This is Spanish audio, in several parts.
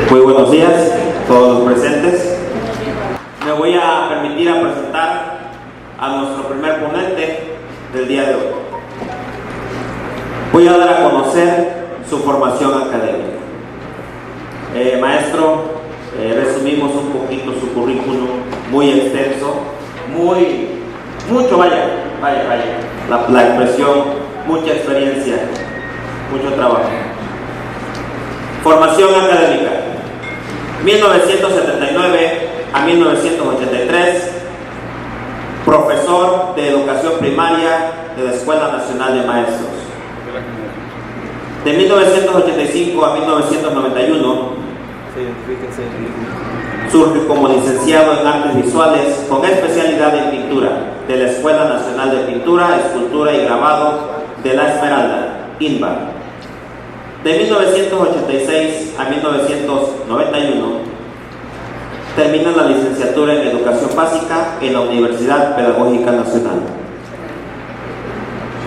Muy buenos días a todos los presentes. Me voy a permitir presentar a nuestro primer ponente del día de hoy. Voy a dar a conocer su formación académica. Maestro, resumimos un poquito su currículum, muy extenso, la expresión, mucha experiencia, mucho trabajo. Formación académica, 1979 a 1983, profesor de educación primaria de la Escuela Nacional de Maestros. De 1985 a 1991, surge como licenciado en Artes Visuales con especialidad en pintura de la Escuela Nacional de Pintura, Escultura y Grabado de La Esmeralda, INBA. De 1986 a 1991, termina la licenciatura en Educación Básica en la Universidad Pedagógica Nacional.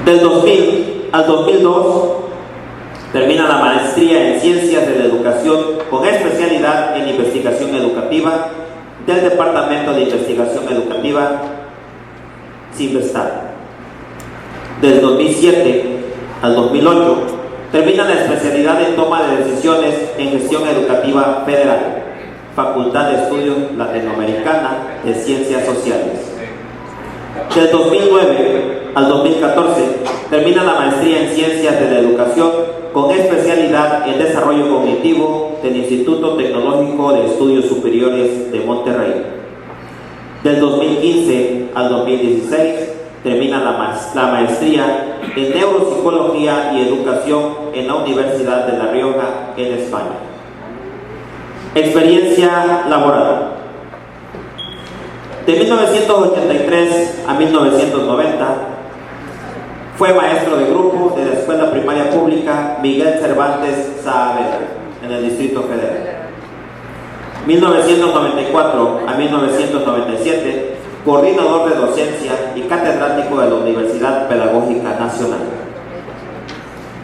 Del 2000 al 2002, termina la maestría en Ciencias de la Educación con especialidad en Investigación Educativa del Departamento de Investigación Educativa, CINVESTAD. Del 2007 al 2008, termina la especialidad en Toma de Decisiones en Gestión Educativa Federal, Facultad de Estudios Latinoamericana de Ciencias Sociales. Del 2009 al 2014, termina la maestría en Ciencias de la Educación con especialidad en Desarrollo Cognitivo del Instituto Tecnológico de Estudios Superiores de Monterrey. Del 2015 al 2016, termina la maestría en Neuropsicología y Educación en la Universidad de La Rioja, en España. Experiencia laboral. De 1983 a 1990, fue maestro de grupo de la Escuela Primaria Pública Miguel Cervantes Saavedra, en el Distrito Federal. 1994 a 1997, coordinador de docencia y catedrático de la Universidad Pedagógica Nacional.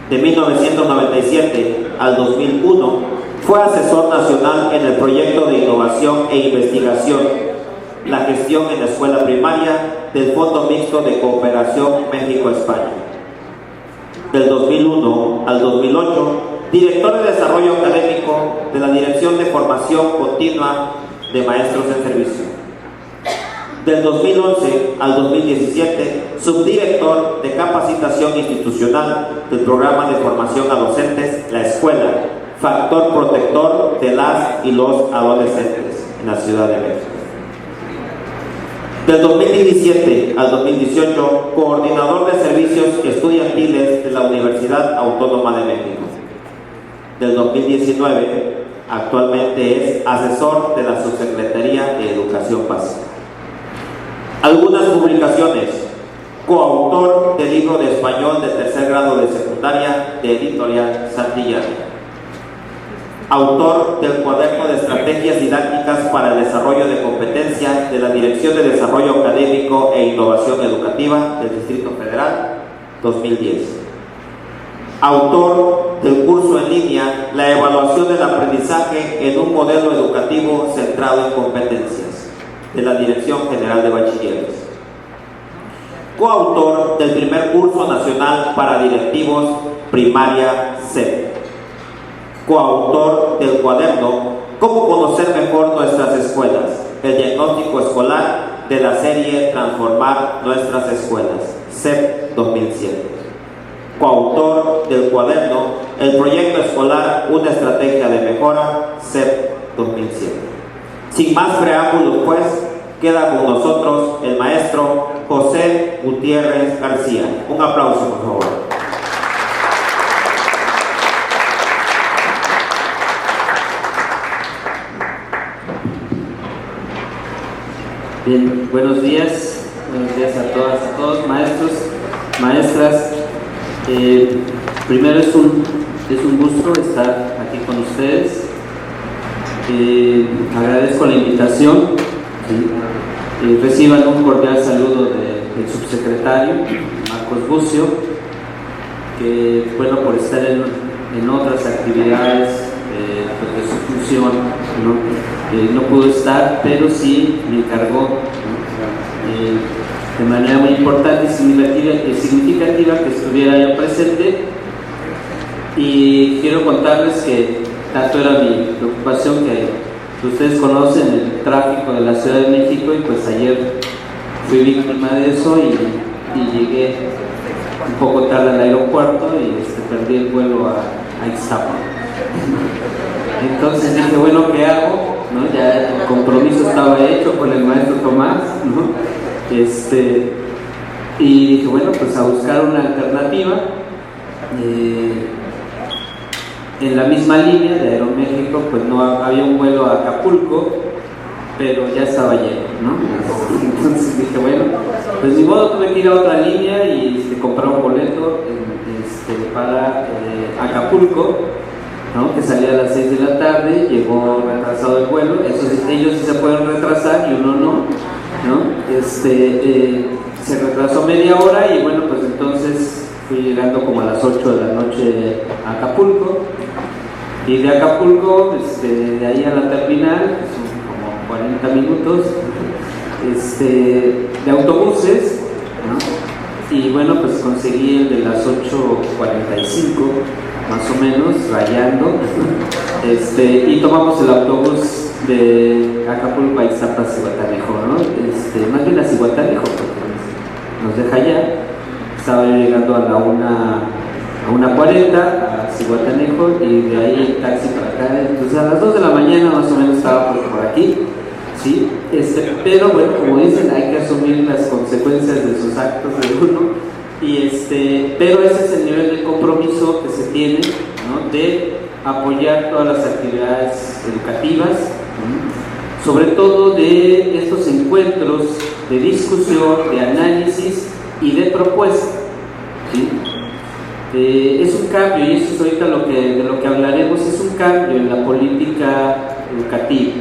De 1997 al 2001, fue asesor nacional en el proyecto de innovación e investigación, la gestión en la escuela primaria del Fondo Mixto de Cooperación México-España. Del 2001 al 2008, director de desarrollo académico de la Dirección de Formación Continua de Maestros en Servicio. Del 2011 al 2017, subdirector de capacitación institucional del programa de formación a docentes La Escuela, factor protector de las y los adolescentes en la Ciudad de México. Del 2017 al 2018, coordinador de servicios estudiantiles de la Universidad Autónoma de México. Del 2019, actualmente es asesor de la Subsecretaría de Educación Básica. Algunas publicaciones: coautor del libro de español de tercer grado de secundaria de Editorial Santillana. Autor del cuaderno de estrategias didácticas para el desarrollo de competencias de la Dirección de Desarrollo Académico e Innovación Educativa del Distrito Federal, 2010. Autor del curso en línea La evaluación del aprendizaje en un modelo educativo centrado en competencias, de la Dirección General de Bachilleres. Coautor del primer curso nacional para directivos primaria CEP. Coautor del cuaderno Cómo conocer mejor nuestras escuelas, el diagnóstico escolar de la serie Transformar nuestras escuelas, CEP 2007. Coautor del cuaderno El proyecto escolar, una estrategia de mejora, CEP 2007. Sin más preámbulos, pues, queda con nosotros el maestro José Gutiérrez García. Un aplauso, por favor. Bien, buenos días a todas, a todos, maestros, maestras. Primero es un gusto estar aquí con ustedes. Agradezco la invitación. Reciban un cordial saludo del subsecretario Marcos Bucio que bueno, por estar en otras actividades pues de su función, no pudo estar, pero sí me encargó, ¿no? De manera muy importante y significativa que estuviera yo presente. Y quiero contarles que tanto era mi preocupación que ustedes conocen el tráfico de la Ciudad de México, y pues ayer fui víctima de eso y llegué un poco tarde al aeropuerto y perdí el vuelo a Ixtapa. Entonces dije, bueno, ¿qué hago? ¿No? Ya el compromiso estaba hecho con el maestro Tomás, ¿no? Y dije, bueno, pues a buscar una alternativa en la misma línea de Aeroméxico. Pues no había un vuelo a Acapulco, pero ya estaba lleno, ¿no? Entonces dije, bueno, pues ni modo, tuve que ir a otra línea y comprar un boleto para Acapulco, ¿no? Que salía a las 6 de la tarde, llegó retrasado el vuelo. Ellos sí se pueden retrasar y uno no. Se retrasó media hora y bueno, pues entonces fui llegando como a las 8 de la noche a Acapulco, y de Acapulco, de ahí a la terminal, son como 40 minutos de autobuses, ¿no? Y bueno, pues conseguí el de las 8:45 más o menos, rayando, y tomamos el autobús de Acapulco a Ixtapa, Zihuatanejo, ¿no? Más bien a Zihuatanejo, porque nos deja allá. Estaba yo llegando a la 1:40 a Zihuatanejo, y de ahí el taxi para acá. Entonces a las 2 de la mañana más o menos estaba por aquí, ¿sí? Pero bueno, como dicen, hay que asumir las consecuencias de sus actos de uno, pero ese es el nivel de compromiso que se tiene, ¿no? De apoyar todas las actividades educativas, ¿no? Sobre todo de estos encuentros de discusión, de análisis y de propuesta, ¿sí? Es un cambio, y eso es ahorita de lo que hablaremos, es un cambio en la política educativa.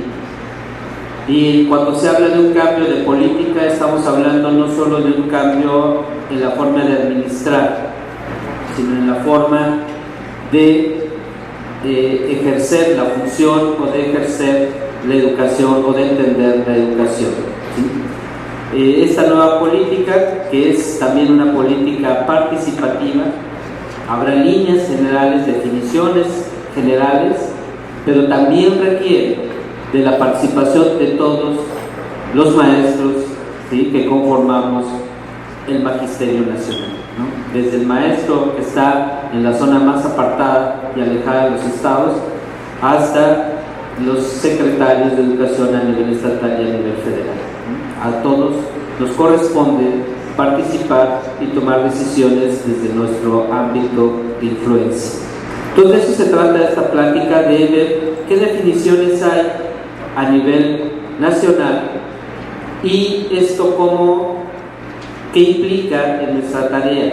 Y cuando se habla de un cambio de política, estamos hablando no solo de un cambio en la forma de administrar, sino en la forma de ejercer la función, o de ejercer la educación, o de entender la educación, ¿sí? Esta nueva política, que es también una política participativa, habrá líneas generales, definiciones generales, pero también requiere de la participación de todos los maestros, ¿sí? Que conformamos el Magisterio Nacional, ¿no? Desde el maestro que está en la zona más apartada y alejada de los estados, hasta los secretarios de educación a nivel estatal y a nivel federal, ¿no? A todos nos corresponde participar y tomar decisiones desde nuestro ámbito de influencia. Entonces, de eso se trata esta plática, de ver qué definiciones hay a nivel nacional, y esto qué implica en nuestra tarea,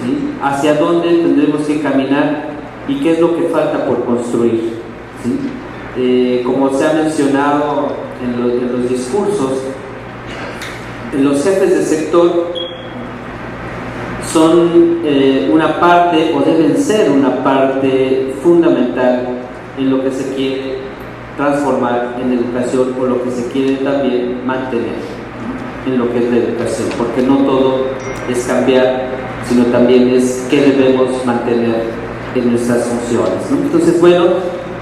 ¿sí? Hacia dónde tendremos que caminar y qué es lo que falta por construir, ¿sí? Como se ha mencionado en los discursos, los jefes de sector son una parte, o deben ser una parte fundamental en lo que se quiere transformar en educación, o lo que se quiere también mantener, ¿no? En lo que es la educación, porque no todo es cambiar, sino también es qué debemos mantener en nuestras funciones, ¿no? Entonces, bueno,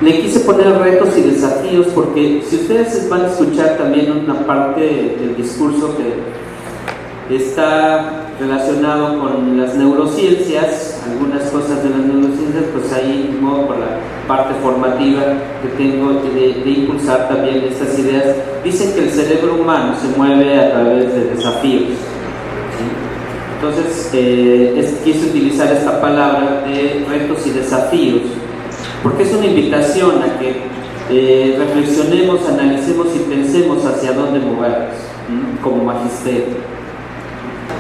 le quise poner retos y desafíos, porque si ustedes van a escuchar también una parte del discurso que está relacionado con las neurociencias, algunas cosas de las neurociencias, pues ahí mismo por la parte formativa que tengo de impulsar también estas ideas. Dicen que el cerebro humano se mueve a través de desafíos, ¿sí? Entonces quise utilizar esta palabra de retos y desafíos, porque es una invitación a que reflexionemos, analicemos y pensemos hacia dónde movernos, ¿sí? Como magisterio.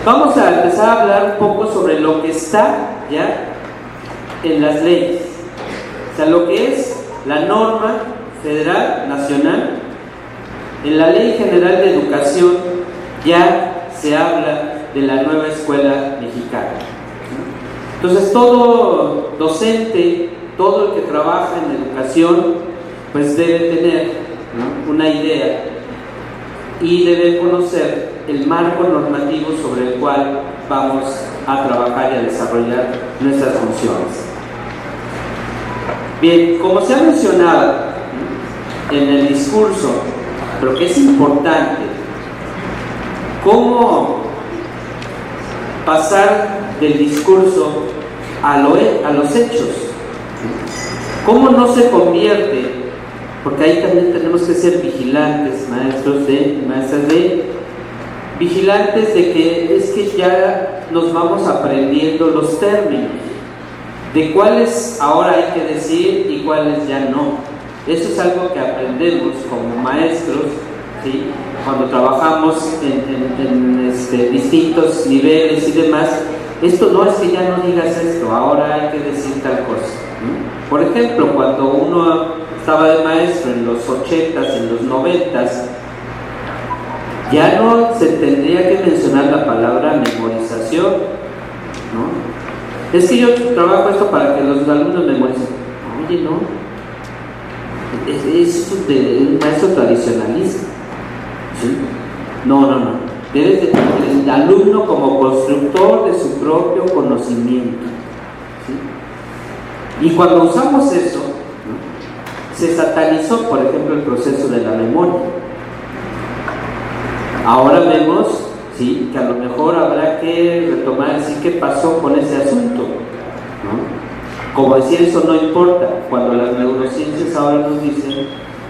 Vamos a empezar a hablar un poco sobre lo que está ya en las leyes, o sea, lo que es la norma federal, nacional. En la Ley General de Educación ya se habla de la nueva escuela mexicana, Entonces todo docente, todo el que trabaja en educación, pues debe tener, ¿no?, una idea y debe conocer el marco normativo sobre el cual vamos a trabajar y a desarrollar nuestras funciones. Bien, como se ha mencionado en el discurso, pero que es importante, cómo pasar del discurso a los hechos, cómo no se convierte, porque ahí también tenemos que ser vigilantes, maestros y maestras, vigilantes de que es que ya nos vamos aprendiendo los términos, de cuáles ahora hay que decir y cuáles ya no. Eso es algo que aprendemos como maestros, ¿sí?, cuando trabajamos en distintos niveles y demás. Esto no es que ya no digas esto, ahora hay que decir tal cosa, ¿no? Por ejemplo, cuando uno estaba de maestro en los 80s, en los 90s, ya no se tendría que mencionar la palabra memorización, ¿no? Es que yo trabajo esto para que los alumnos memoricen. Oye, no, es de un maestro tradicionalista, ¿sí? No. Debes de tener el alumno como constructor de su propio conocimiento, ¿sí? Y cuando usamos eso, ¿no?, se satanizó, por ejemplo, el proceso de la memoria. Ahora vemos, ¿sí?, que a lo mejor habrá que retomar, decir qué pasó con ese asunto, ¿no? Como decir, eso no importa, cuando las neurociencias ahora nos dicen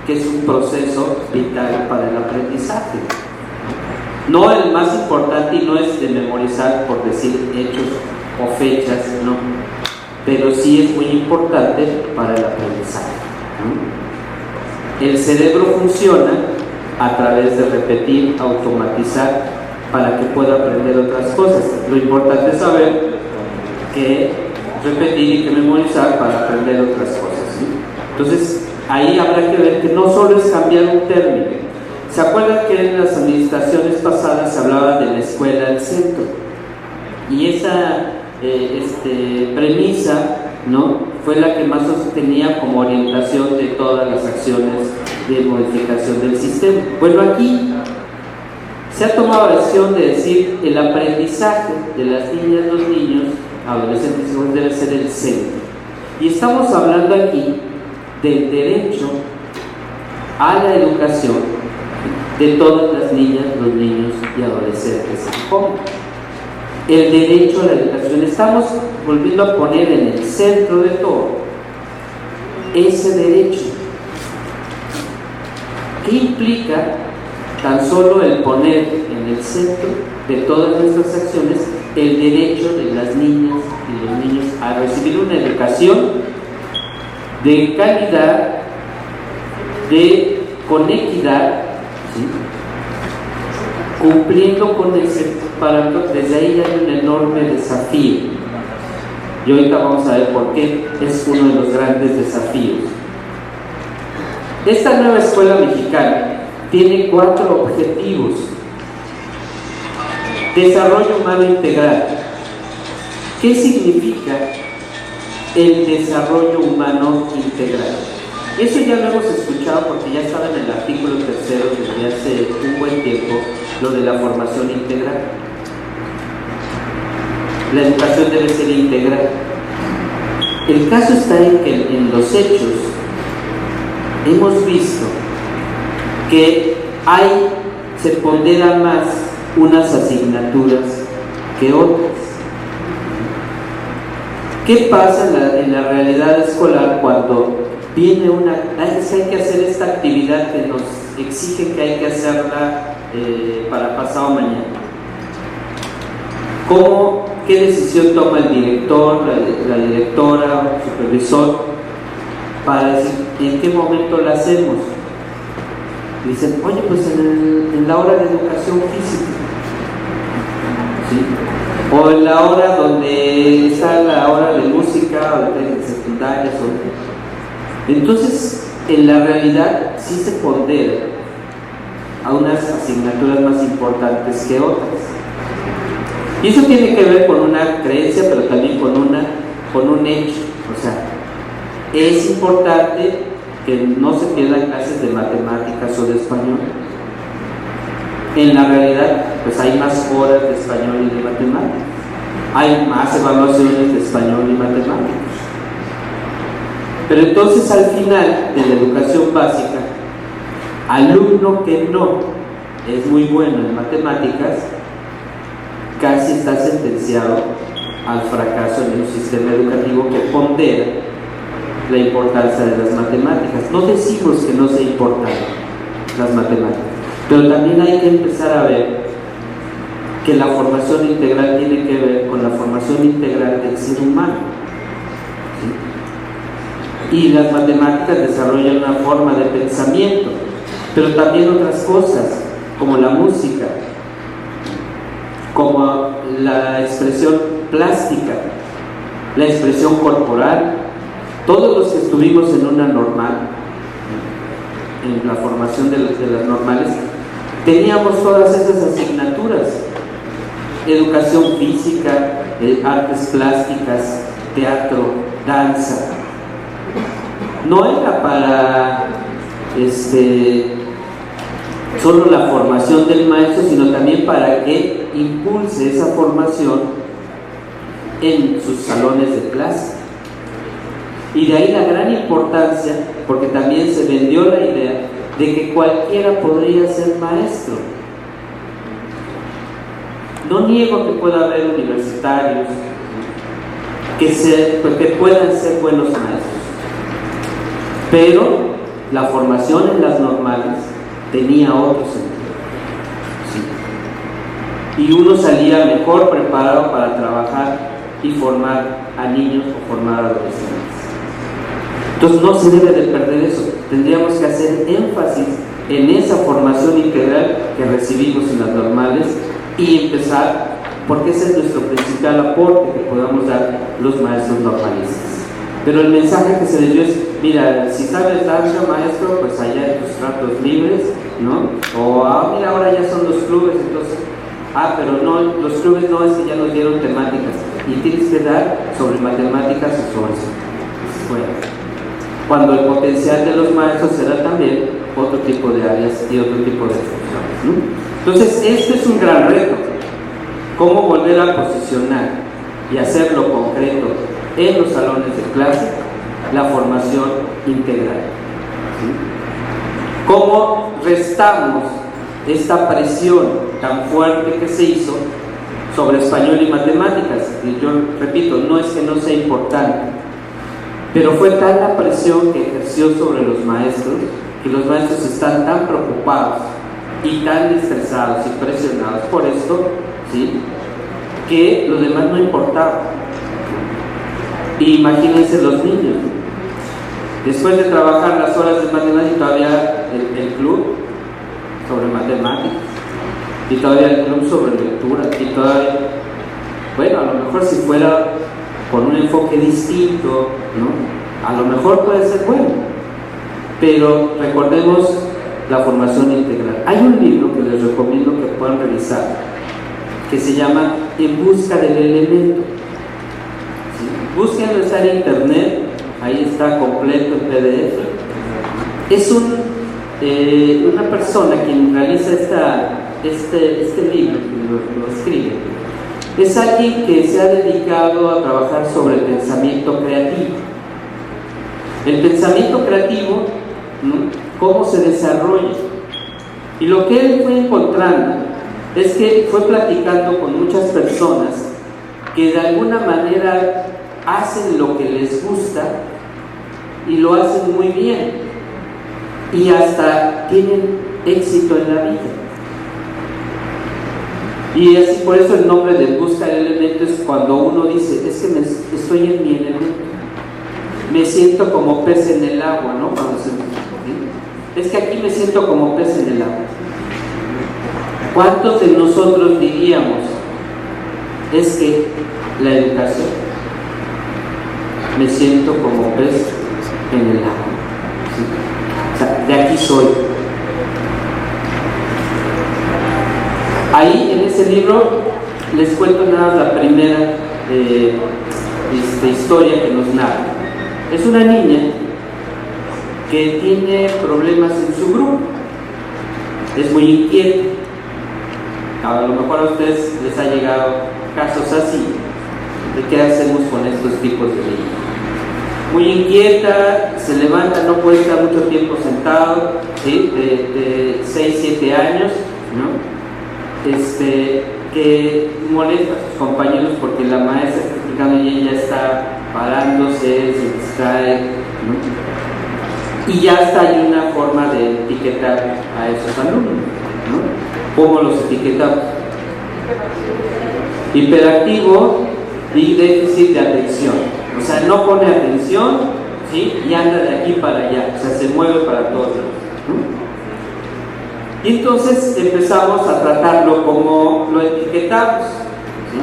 que es un proceso vital para el aprendizaje. No el más importante, y no es de memorizar por decir hechos o fechas, no, pero sí es muy importante para el aprendizaje, ¿no? El cerebro funciona a través de repetir, automatizar, para que pueda aprender otras cosas. Lo importante es saber que repetir y que memorizar para aprender otras cosas, ¿sí? Entonces ahí habrá que ver que no solo es cambiar un término. ¿Se acuerdan que en las administraciones pasadas se hablaba de la escuela al centro? Y esa premisa, ¿no?, fue la que más tenía como orientación de todas las acciones de modificación del sistema. Bueno, aquí se ha tomado la decisión de decir el aprendizaje de las niñas, los niños, adolescentes y jóvenes debe ser el centro. Y estamos hablando aquí del derecho a la educación de todas las niñas, los niños y adolescentes jóvenes. El derecho a la educación, estamos volviendo a poner en el centro de todo ese derecho. ¿Qué implica tan solo el poner en el centro de todas nuestras acciones el derecho de las niñas y los niños a recibir una educación de calidad, con equidad, ¿sí?, cumpliendo con ese parámetro? Desde ahí hay un enorme desafío, y ahorita vamos a ver por qué es uno de los grandes desafíos. Esta nueva escuela mexicana tiene 4 objetivos. Desarrollo humano integral. ¿Qué significa el desarrollo humano integral? Eso ya lo hemos escuchado porque ya estaba en el artículo 3 desde hace un buen tiempo, lo de la formación integral. La educación debe ser integral. El caso está en que en los hechos hemos visto que se pondera más unas asignaturas que otras. ¿Qué pasa en la realidad escolar cuando viene hay que hacer esta actividad que nos exigen que hay que hacerla para pasado mañana? ¿Qué decisión toma el director, la directora, el supervisor para decir en qué momento la hacemos? Dicen, oye, pues en la hora de educación física, ¿sí?, o en la hora donde está la hora de música o de secundarias. Entonces, en la realidad sí se pondera a unas asignaturas más importantes que otras. Y eso tiene que ver con una creencia, pero también con un hecho. O sea, es importante que no se pierdan clases de matemáticas o de español. En la realidad, pues hay más horas de español y de matemáticas. Hay más evaluaciones de español y matemáticas. Pero entonces, al final de la educación básica, alumno que no es muy bueno en matemáticas casi está sentenciado al fracaso en un sistema educativo que pondera la importancia de las matemáticas. No decimos que no sea importante las matemáticas, pero también hay que empezar a ver que la formación integral tiene que ver con la formación integral del ser humano, ¿sí? Y las matemáticas desarrollan una forma de pensamiento, pero también otras cosas, como la música, como la expresión plástica, la expresión corporal. Todos los que estuvimos en una normal, en la formación de las normales, teníamos todas esas asignaturas: educación física, artes plásticas, teatro, danza. No era para solo la formación del maestro, sino también para que impulse esa formación en sus salones de clase. Y de ahí la gran importancia, porque también se vendió la idea de que cualquiera podría ser maestro. No niego que pueda haber universitarios que puedan ser buenos maestros, pero la formación en las normales tenía otro sentido, ¿sí? Y uno salía mejor preparado para trabajar y formar a niños o formar a adolescentes. Entonces no se debe de perder eso. Tendríamos que hacer énfasis en esa formación integral que recibimos en las normales y empezar, porque ese es nuestro principal aporte que podamos dar los maestros normalistas. Pero el mensaje que se les dio es: mira, si sabes danza, maestro, pues allá en tus ratos libres, ¿no? O mira, ahora ya son los clubes, entonces, pero no, los clubes no, es que ya nos dieron temáticas y tienes que dar sobre matemáticas y sobre eso. Bueno, cuando el potencial de los maestros será también otro tipo de áreas y otro tipo de funciones, ¿no? Entonces, este es un gran reto: cómo volver a posicionar y hacerlo concreto en los salones de clase la formación integral, ¿sí? Cómo restamos esta presión tan fuerte que se hizo sobre español y matemáticas. Y yo repito, no es que no sea importante, pero fue tal la presión que ejerció sobre los maestros, que los maestros están tan preocupados y tan estresados y presionados por esto, ¿sí?, que lo demás no importaba. Y imagínense los niños, después de trabajar las horas de matemáticas, todavía el club sobre matemáticas, y todavía el club sobre lectura, y todavía, bueno, a lo mejor si fuera con un enfoque distinto, ¿no?, a lo mejor puede ser bueno, pero recordemos la formación integral. Hay un libro que les recomiendo que puedan revisar, que se llama En busca del elemento. ¿Sí? Búsquenlo, está en internet, ahí está completo en PDF. Es una persona quien realiza este libro, que lo escribe. Es alguien que se ha dedicado a trabajar sobre el pensamiento creativo. El pensamiento creativo, ¿no?, cómo se desarrolla. Y lo que él fue encontrando es que fue platicando con muchas personas que de alguna manera hacen lo que les gusta y lo hacen muy bien y hasta tienen éxito en la vida. Y así, por eso el nombre de busca el elemento es cuando uno dice: es que estoy en mi elemento, me siento como pez en el agua, ¿no? Es que aquí me siento como pez en el agua. ¿Cuántos de nosotros diríamos: es que la educación, me siento como pez en el agua? ¿Sí? O sea, de aquí soy. Ahí en ese libro les cuento nada más la primera historia que nos narra. Es una niña que tiene problemas en su grupo, es muy inquieta. A lo mejor a ustedes les ha llegado casos así, de qué hacemos con estos tipos de niños. Muy inquieta, se levanta, no puede estar mucho tiempo sentado, ¿sí? De 6, 7 años, ¿no? Que molesta a sus compañeros porque la maestra está explicando y ella está parándose, se distrae, ¿no? Y ya está hay una forma de etiquetar a esos alumnos, ¿no? ¿Cómo los etiquetamos? Hiperactivo y déficit de atención. O sea, no pone atención, ¿sí? Y anda de aquí para allá, o sea, se mueve para todos lados, ¿no? Y entonces empezamos a tratarlo como lo etiquetamos, ¿sí?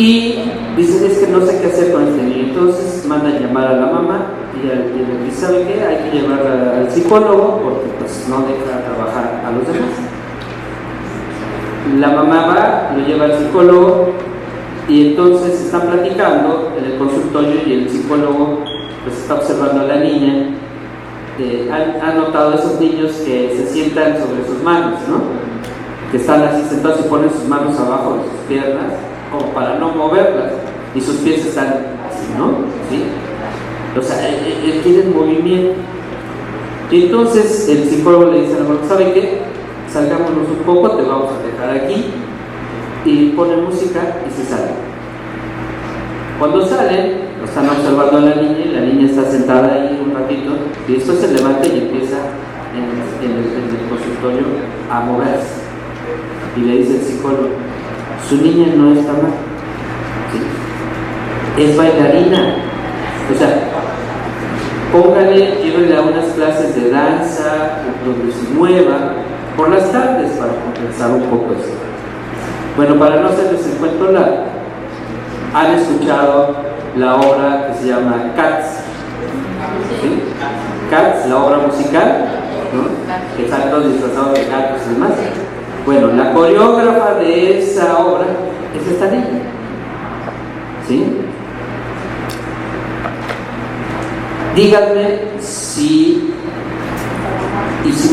Y dicen, es que no sé qué hacer con este niño. Entonces mandan llamar a la mamá y le dice, ¿sabe qué? Hay que llevarla al psicólogo porque pues no deja trabajar a los demás. La mamá va, lo lleva al psicólogo y entonces están platicando en el consultorio y el psicólogo pues está observando a la niña. Han notado esos niños que se sientan sobre sus manos, ¿no? Que están así sentados y ponen sus manos abajo de sus piernas como para no moverlas y sus pies están así, ¿no? ¿Sí? O sea, tienen movimiento. Y entonces el psicólogo le dice a la mamá, ¿sabe qué? Salgámonos un poco, te vamos a dejar aquí, y pone música y se sale. Cuando salen, lo están observando a la niña y la niña está sentada ahí un ratito y después se levanta y empieza en el consultorio a moverse. Y le dice el psicólogo, su niña no está mal, ¿sí? Es bailarina. O sea, póngale, llévele a unas clases de danza donde se mueva por las tardes para compensar un poco eso. Bueno, para no hacerles el cuento largo, han escuchado la obra que se llama Cats, ¿sí? Cats, la obra musical, ¿no? Que están todos disfrazados de gatos y demás. Bueno, la coreógrafa de esa obra es esta niña, ¿sí? Díganme si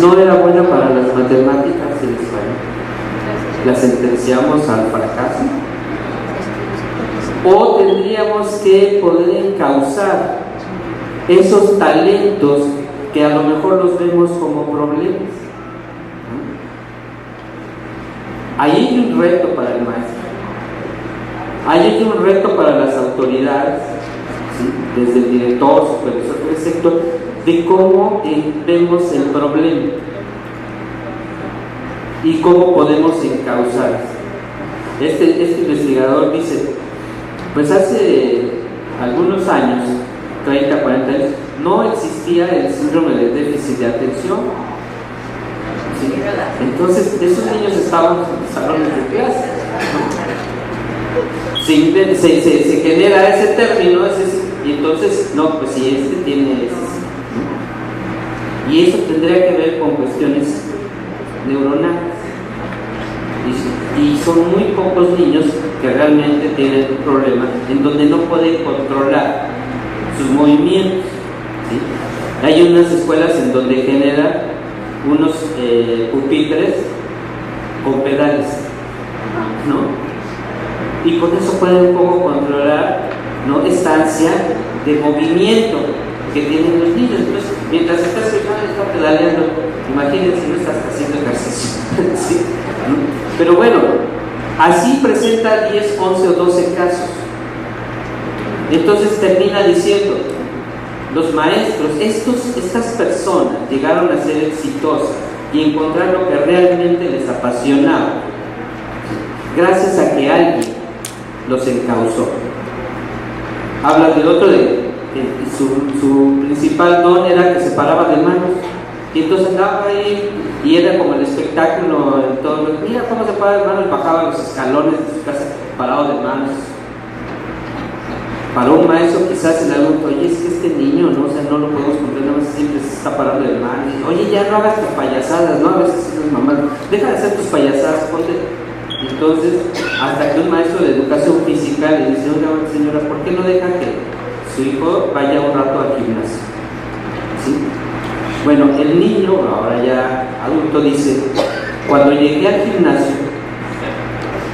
no era buena para las matemáticas y el español, ¿la sentenciamos al fracaso? ¿O tendríamos que poder encauzar esos talentos que a lo mejor los vemos como problemas? Ahí hay un reto para el maestro, ahí hay un reto para las autoridades, ¿sí? Desde el director, supervisor del sector, de cómo vemos el problema y cómo podemos encauzar. Este investigador dice, pues hace algunos años, 30, 40 años, no existía el síndrome de déficit de atención, ¿sí? Entonces esos niños estaban en salones de clase, ¿no? Se genera ese término, y entonces, no, pues si este tiene ese, ¿no? Y eso tendría que ver con cuestiones neuronales. Y son muy pocos niños que realmente tienen un problema en donde no pueden controlar sus movimientos, ¿sí? Hay unas escuelas en donde generan unos pupitres con pedales, ¿no? Y con eso pueden un poco controlar, ¿no? Esta ansia de movimiento que tienen los niños. Entonces, mientras estás pedaleando, imagínense si no estás haciendo ejercicio, ¿sí? ¿No? Pero bueno, así presenta 10, 11 o 12 casos. Entonces termina diciendo, los maestros, estas personas llegaron a ser exitosas y encontrar lo que realmente les apasionaba gracias a que alguien los encauzó. Habla del otro su principal don era que se paraba de manos. Y entonces andaba ahí y era como el espectáculo en todo. Mira cómo se para de manos, bajaba los escalones de su casa parado de manos. Para un maestro quizás el alumno, oye, es que este niño, ¿no? O sea, no lo podemos comprender, nada más siempre se está parando de manos. Oye, ya no hagas tus payasadas, ¿no? A veces las mamás, deja de hacer tus payasadas, ponte Entonces, hasta que un maestro de educación física le dice: oiga, señora, ¿por qué no deja que su hijo vaya un rato al gimnasio? ¿Sí? Bueno, el niño, ahora ya adulto, dice: cuando llegué al gimnasio,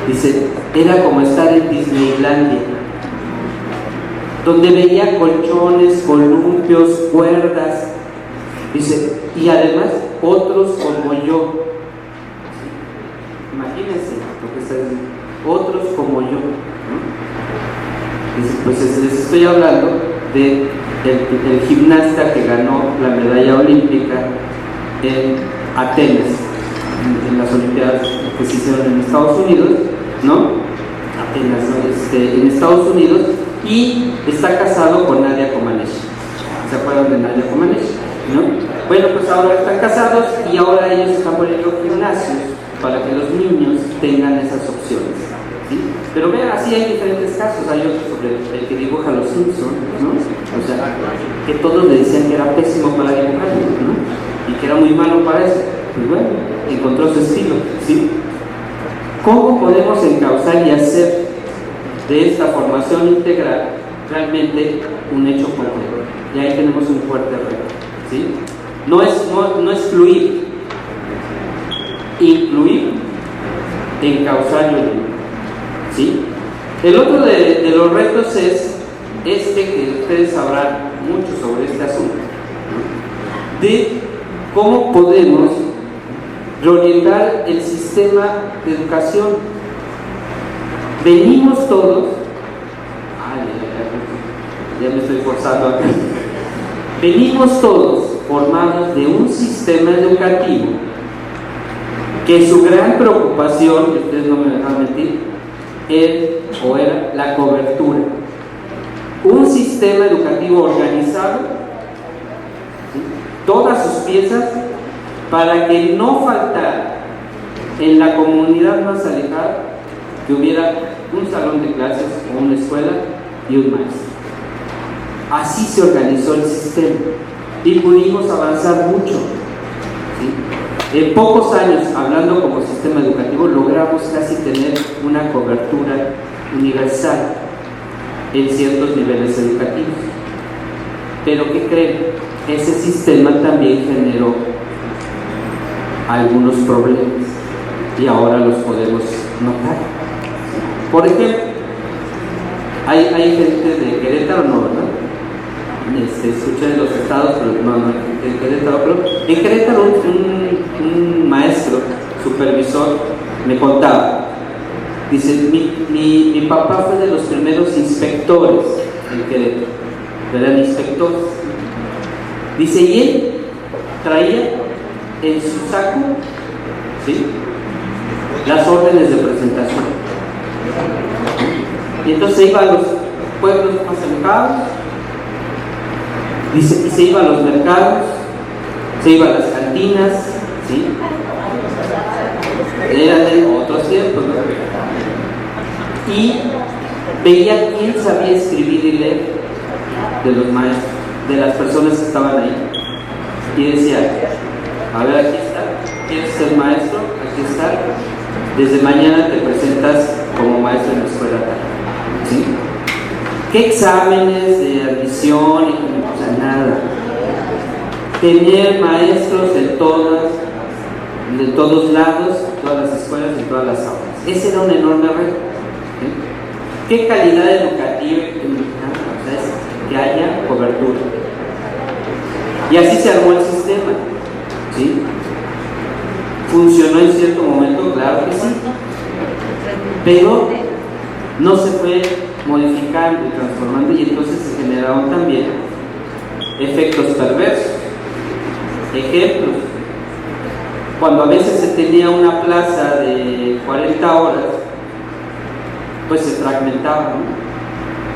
dice, era como estar en Disneylandia, donde veía colchones, columpios, cuerdas, dice, y además otros como yo. Imagínense lo que está diciendo, otros como yo, ¿no? Dice, pues les estoy hablando del gimnasta que ganó la medalla olímpica en Atenas, en las Olimpiadas que se hicieron en Estados Unidos, ¿no? Atenas, ¿no? En Estados Unidos, y está casado con Nadia Comaneci. ¿Se acuerdan de Nadia Comaneci? ¿No? Bueno, pues ahora están casados y ahora ellos están poniendo gimnasios para que los niños tengan esas opciones, ¿sí? Pero vean, así hay diferentes casos. Hay otro sobre el que dibuja los Simpsons, ¿no? O sea, que todos le decían que era pésimo para dibujar, ¿no? Y que era muy malo para eso. Pues bueno, encontró su estilo, ¿sí? ¿Cómo podemos encauzar y hacer de esta formación integral realmente un hecho completo? Y ahí tenemos un fuerte reto, ¿sí? No es fluir, incluir, encauzar y unir, ¿sí? El otro de los retos es que ustedes sabrán mucho sobre este asunto, ¿no? De cómo podemos reorientar el sistema de educación. Venimos todos, ya me estoy forzando acá, venimos todos formados de un sistema educativo que su gran preocupación, y ustedes no me dejan mentir, era la cobertura. Un sistema educativo organizado, ¿sí? Todas sus piezas, para que no faltara en la comunidad más alejada que hubiera un salón de clases o una escuela y un maestro. Así se organizó el sistema y pudimos avanzar mucho, ¿sí? En pocos años, hablando como sistema educativo, logramos casi tener una cobertura universal en ciertos niveles educativos. Pero ¿qué creen? Ese sistema también generó algunos problemas y ahora los podemos notar. Por ejemplo, hay gente de Querétaro, no, ¿verdad? Escuché de los estados, pero no, en Querétaro, pero en Querétaro un maestro, supervisor, me contaba, dice, mi papá fue de los primeros inspectores en Querétaro, eran inspectores, dice, y él traía en su saco, ¿sí?, las órdenes de presentación, y entonces iba a los pueblos más alejados, dice, y se iba a los mercados, se iba a las cantinas, ¿sí? Eran de otros tiempos, ¿no? Y veía quién sabía escribir y leer de los maestros, de las personas que estaban ahí, y decía, a ver, aquí está, ¿quieres ser maestro? Aquí está, desde mañana te presentas como maestro en la escuela tal, ¿sí? ¿Qué exámenes de admisión? O sea, nada. Tener maestros de todos lados, en todas las escuelas, en todas las aulas. Ese era un enorme reto, ¿sí? ¿Qué calidad educativa? O sea, es que haya cobertura. Y así se armó el sistema, ¿sí? ¿Funcionó en cierto momento? Claro que sí. Pero no se fue modificando y transformando, y entonces se generaron también efectos perversos. Ejemplos: cuando a veces se tenía una plaza de 40 horas, pues se fragmentaba, ¿no?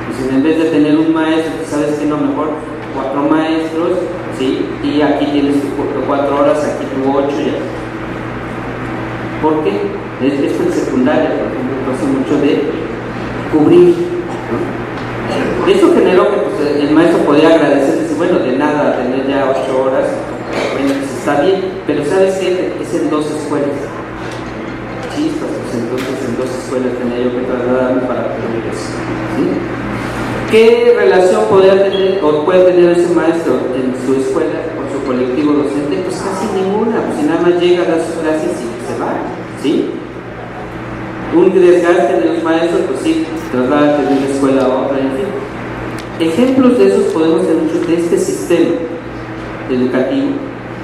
Pues en vez de tener un maestro, ¿sabes qué? No, mejor 4 maestros, ¿sí? Y aquí tienes 4 horas, aquí tú 8 ya. ¿Por qué? Esto en secundaria, por ejemplo, pasa mucho de cubrir, ¿no? Eso generó que pues, el maestro podía agradecer, decir, bueno, de nada, tener ya 8 horas, bueno, pues está bien, pero ¿sabes qué? Es en 2 escuelas. Chispas, pues entonces ¿sí? ¿Qué relación podría tener o puede tener ese maestro en su escuela con su colectivo docente? Pues casi ninguna, pues si nada más llega a dar sus clases y se va, ¿sí? Un desgaste de los maestros, pues sí, traslada de una escuela a otra, en fin. Ejemplos de esos podemos tener muchos de este sistema educativo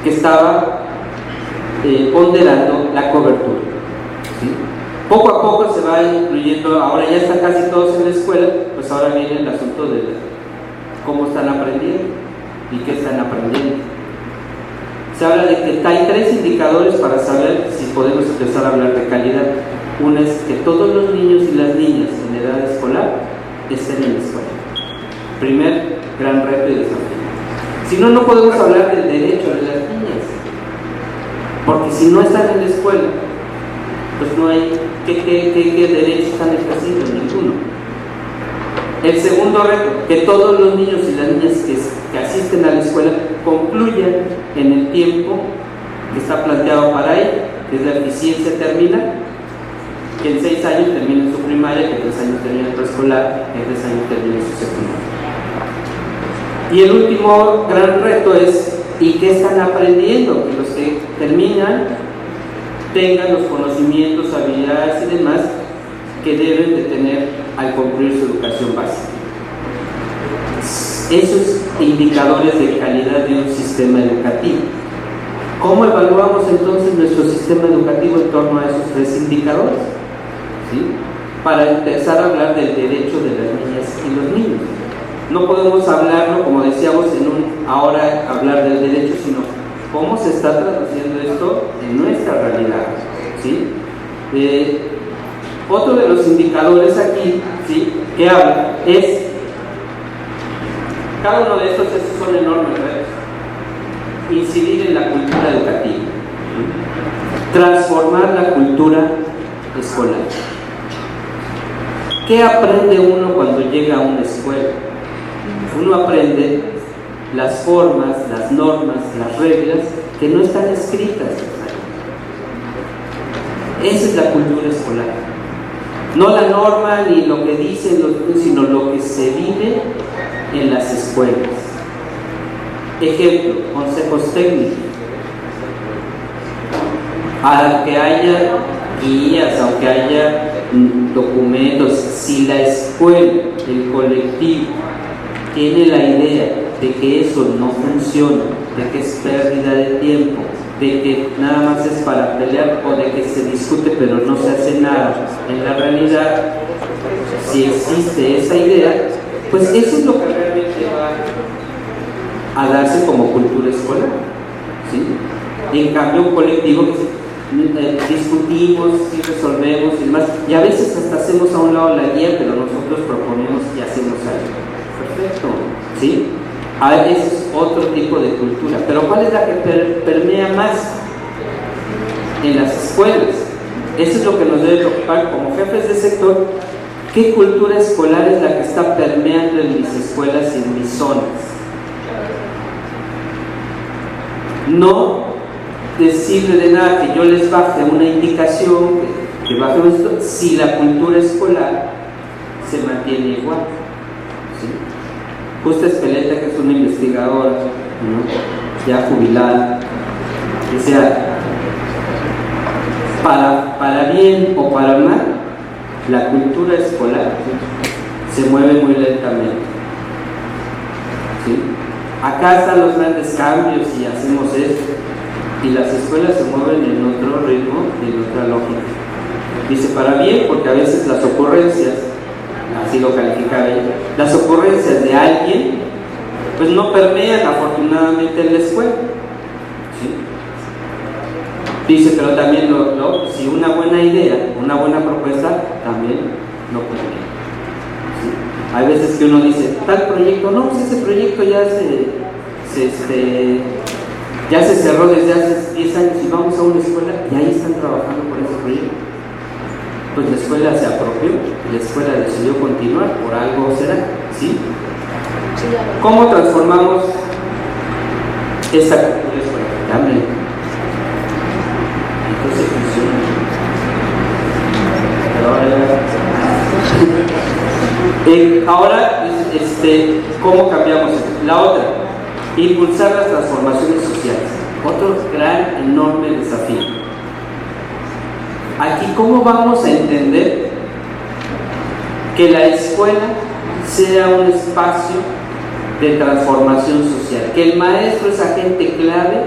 que estaba ponderando la cobertura, ¿sí? Poco a poco se va incluyendo, ahora ya están casi todos en la escuela, pues ahora viene el asunto de cómo están aprendiendo y qué están aprendiendo. Se habla de que hay 3 indicadores para saber si podemos empezar a hablar de calidad. Una es que todos los niños y las niñas en edad escolar estén en la escuela. Primer gran reto y desafío. Si no, no podemos hablar del derecho de las niñas, porque si no están en la escuela, pues no hay qué derechos están ejerciendo, ninguno. El segundo reto, que todos los niños y las niñas que asisten a la escuela concluyan en el tiempo que está planteado para ello, que es la eficiencia terminal, que en 6 años terminen su primaria, que en 3 años terminen preescolar, que en 3 años terminen su secundaria. Y el último gran reto es, ¿y qué están aprendiendo? Que los que terminan tengan los conocimientos, habilidades y demás que deben de tener al concluir su educación básica. Esos indicadores de calidad de un sistema educativo. ¿Cómo evaluamos entonces nuestro sistema educativo en torno a esos 3 indicadores? ¿Sí? Para empezar a hablar del derecho de las niñas y los niños. No podemos hablarlo, como decíamos, ahora hablar del derecho, sino cómo se está traduciendo esto en nuestra realidad, ¿sí? Otro de los indicadores aquí, ¿sí?, que habla es, cada uno de estos son enormes retos. Incidir en la cultura educativa, ¿sí? Transformar la cultura escolar. ¿Qué aprende uno cuando llega a una escuela? Uno aprende las formas, las normas, las reglas que no están escritas. Esa es la cultura escolar. No la norma ni lo que dicen los niños, sino lo que se vive en las escuelas. Ejemplo, consejos técnicos. Aunque haya guías, aunque haya documentos, si la escuela, el colectivo, tiene la idea de que eso no funciona, de que es pérdida de tiempo, de que nada más es para pelear o de que se discute pero no se hace nada, en la realidad, si existe esa idea, pues eso es lo que realmente va a darse como cultura escolar, ¿sí? En cambio, un colectivo que discutimos y resolvemos y demás, y a veces hasta hacemos a un lado la guía, pero nosotros proponemos y hacemos algo. Perfecto, ¿sí? Ese es otro tipo de cultura. Pero ¿cuál es la que permea más en las escuelas? Eso es lo que nos debe preocupar como jefes de sector. ¿Qué cultura escolar es la que está permeando en mis escuelas y en mis zonas? No decirle de nada que yo les baje una indicación, que baje esto, si la cultura escolar se mantiene igual, ¿sí? Justa Espeleta, que es una investigadora, ¿no?, ya jubilada, decía, para bien o para mal, la cultura escolar se mueve muy lentamente, ¿sí? Acá están los grandes cambios y hacemos esto, y las escuelas se mueven en otro ritmo y en otra lógica. Dice, para bien, porque a veces las ocurrencias, así lo calificaba ella, las ocurrencias de alguien pues no permean afortunadamente en la escuela, ¿sí? Dice, pero también si una buena idea, una buena propuesta también no permea, ¿sí? Hay veces que uno dice, tal proyecto, no, si ese proyecto ya se cerró desde hace 10 años y vamos a una escuela y ahí están trabajando por ese proyecto. Pues la escuela se apropió, la escuela decidió continuar, por algo será, ¿sí? ¿Cómo transformamos esta cultura escolar? Entonces funciona. Pero ahora ya... Ahora, ¿cómo cambiamos? La otra, impulsar las transformaciones sociales. Otro gran, enorme desafío. Aquí, ¿cómo vamos a entender que la escuela sea un espacio de transformación social? Que el maestro es agente clave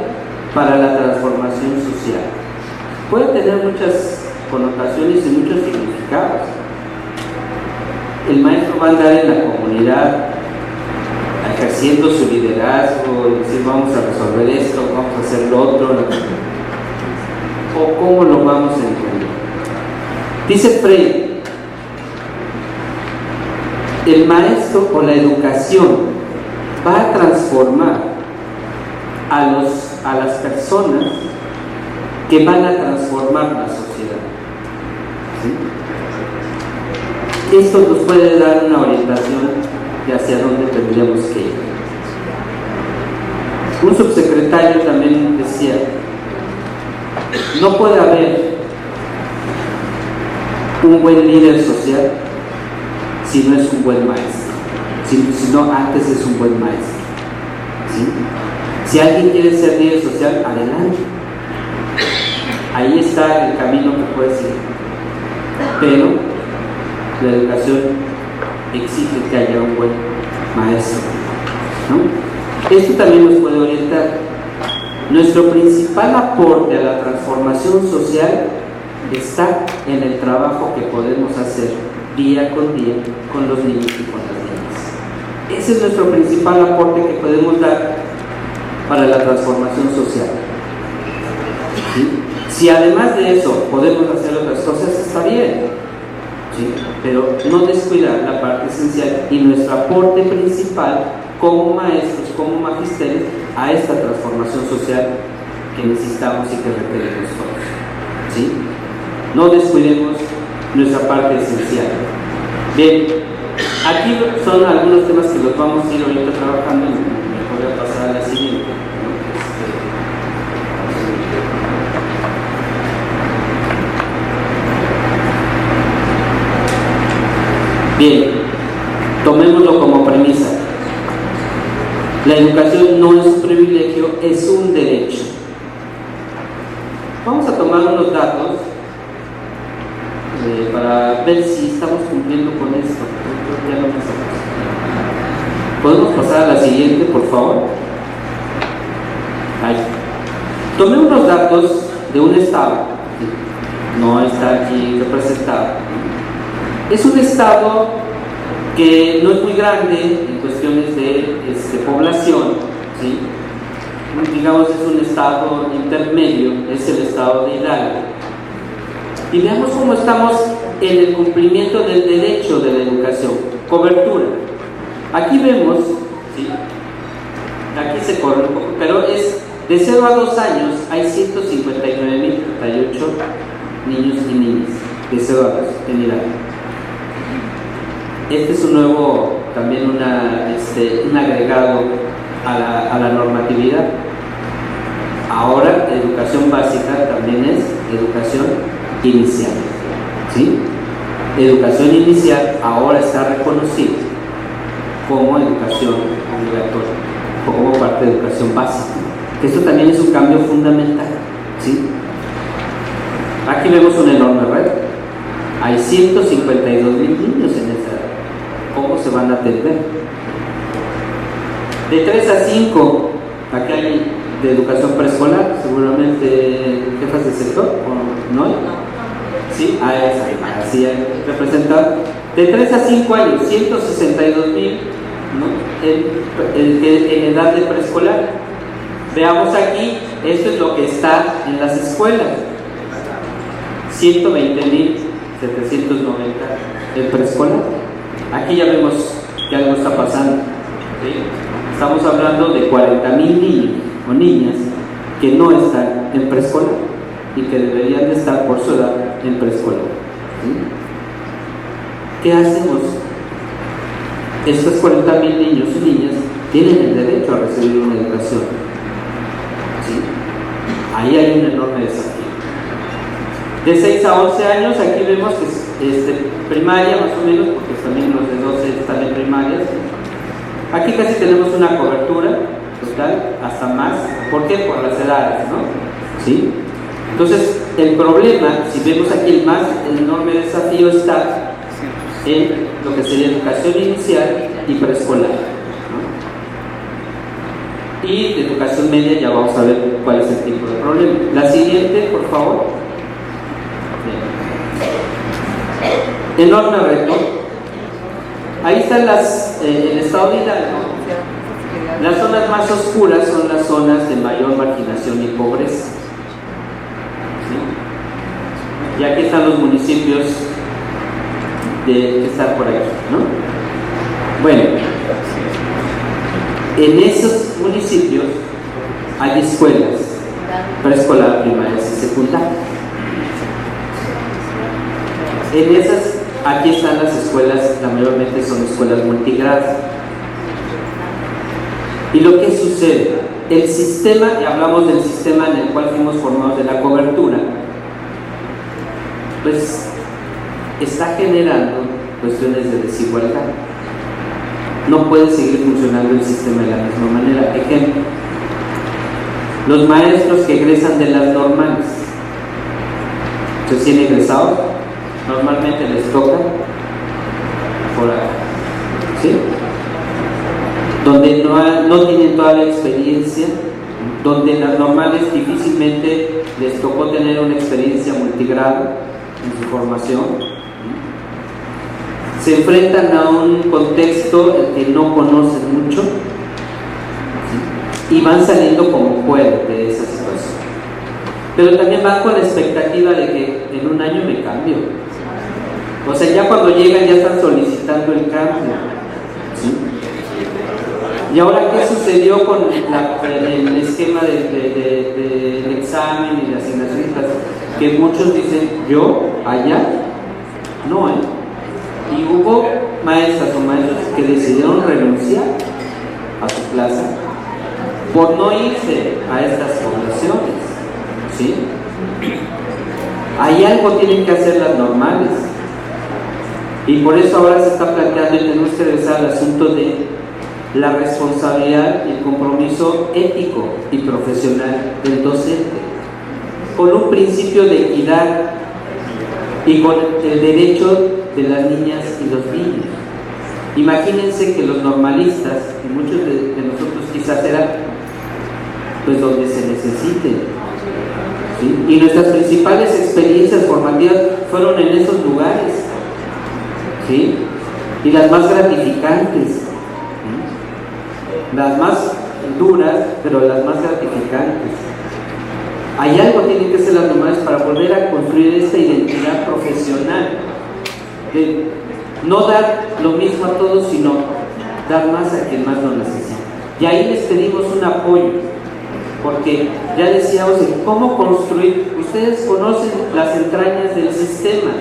para la transformación social. Puede tener muchas connotaciones y muchos significados. El maestro va a andar en la comunidad ejerciendo su liderazgo y decir vamos a resolver esto, vamos a hacer lo otro, o cómo lo vamos a entender. Dice Freire, el maestro o la educación va a transformar a las personas que van a transformar la sociedad. ¿Sí? Esto nos puede dar una orientación de hacia dónde tendríamos que ir. Un subsecretario también decía, no puede haber un buen líder social si no es un buen maestro, si no antes es un buen maestro. ¿Sí? Si alguien quiere ser líder social, adelante. Ahí está el camino que puede seguir. Pero la educación exige que haya un buen maestro, ¿no? Esto también nos puede orientar. Nuestro principal aporte a la transformación social está en el trabajo que podemos hacer día con día con los niños y con las niñas. Ese es nuestro principal aporte que podemos dar para la transformación social. ¿Sí? Si además de eso podemos hacer otras cosas, está bien, ¿sí? Pero no descuidar la parte esencial y nuestro aporte principal como maestros, como magisterios, a esta transformación social que necesitamos y que requerimos todos. ¿Sí? No descuidemos nuestra parte esencial. Bien, aquí son algunos temas que los vamos a ir ahorita trabajando y me voy a pasar a la siguiente. Bien, tomémoslo como premisa. La educación no es un privilegio, es un derecho. Vamos a tomar unos datos para ver si estamos cumpliendo con esto. Ya lo pasamos. ¿Podemos pasar a la siguiente, por favor? Ahí. Tomé unos datos de un estado, no está aquí representado. Es un estado que no es muy grande en cuestiones de población, ¿sí? Digamos es un estado intermedio, es el estado de Hidalgo. Y veamos cómo estamos en el cumplimiento del derecho de la educación, cobertura. Aquí vemos, ¿sí? Aquí se corre un poco, pero es de 0 a 2 años hay 159.038 niños y niñas de 0 a 2 en Hidalgo. Este es un nuevo, también un agregado a la normatividad. Ahora, educación básica también es educación inicial. ¿Sí? Educación inicial ahora está reconocida como educación obligatoria, como parte de educación básica. Esto también es un cambio fundamental. ¿Sí? Aquí vemos un enorme reto. Hay 152.000 niños en esta edad. ¿Cómo se van a atender? De 3 a 5, aquí hay de educación preescolar, seguramente jefas de sector, ¿o no? Sí, así hay representado. De 3 a 5 años, 162.000, ¿no? en edad de preescolar. Veamos aquí, esto es lo que está en las escuelas. 120.790 en preescolar. Aquí ya vemos que algo está pasando. ¿Sí? Estamos hablando de 40.000 niños o niñas que no están en preescolar y que deberían de estar por su edad en preescolar. ¿Sí? ¿Qué hacemos? Estos 40.000 niños y niñas tienen el derecho a recibir una educación. ¿Sí? Ahí hay un enorme desafío. De 6 a 11 años, aquí vemos que primaria más o menos, porque también los de 12 están en primarias. Aquí casi tenemos una cobertura total, hasta más. ¿Por qué? Por las edades, ¿no? ¿Sí? Entonces, el problema, si vemos aquí el enorme desafío está en lo que sería educación inicial y preescolar, ¿no? Y de educación media ya vamos a ver cuál es el tipo de problema. La siguiente, por favor. Bien. Enorme reto. Ahí están el estado de Hidalgo. Las zonas más oscuras son las zonas de mayor marginación y pobreza. ¿Sí? Y aquí están los municipios que están por aquí, ¿no? Bueno, en esos municipios hay escuelas preescolar, primarias y secundarias. En esas, aquí están las escuelas, la mayormente son escuelas multigrado. Y lo que sucede, el sistema, y hablamos del sistema en el cual fuimos formados de la cobertura, pues está generando cuestiones de desigualdad. No puede seguir funcionando el sistema de la misma manera. Ejemplo, los maestros que egresan de las normales, recién egresados, normalmente les toca por ahí, ¿sí? Donde no tienen toda la experiencia, donde en las normales difícilmente les tocó tener una experiencia multigrado en su formación, se enfrentan a un contexto en que no conocen mucho, ¿sí? Y van saliendo como pueden de esa situación, pero también van con la expectativa de que en un año me cambio. O sea, ya cuando llegan ya están solicitando el cambio, ¿sí? Y ahora, ¿qué sucedió con el esquema del examen y la asignación? Que muchos dicen, yo, allá, no, y hubo maestras o maestros que decidieron renunciar a su plaza por no irse a estas poblaciones, ¿sí? Hay algo tienen que hacer las normales, y por eso ahora se está planteando y tenemos que regresar al asunto de la responsabilidad y el compromiso ético y profesional del docente, con un principio de equidad y con el derecho de las niñas y los niños. Imagínense que los normalistas, y muchos de nosotros quizás eran pues donde se necesiten, ¿sí? Y nuestras principales experiencias formativas fueron en esos lugares, ¿sí? Y las más gratificantes, ¿sí? Las más duras, pero las más gratificantes. Hay algo que tienen que hacer las normales para volver a construir esta identidad profesional, de no dar lo mismo a todos, sino dar más a quien más lo necesita. Y ahí les pedimos un apoyo, porque ya decíamos cómo construir. Ustedes conocen las entrañas del sistema.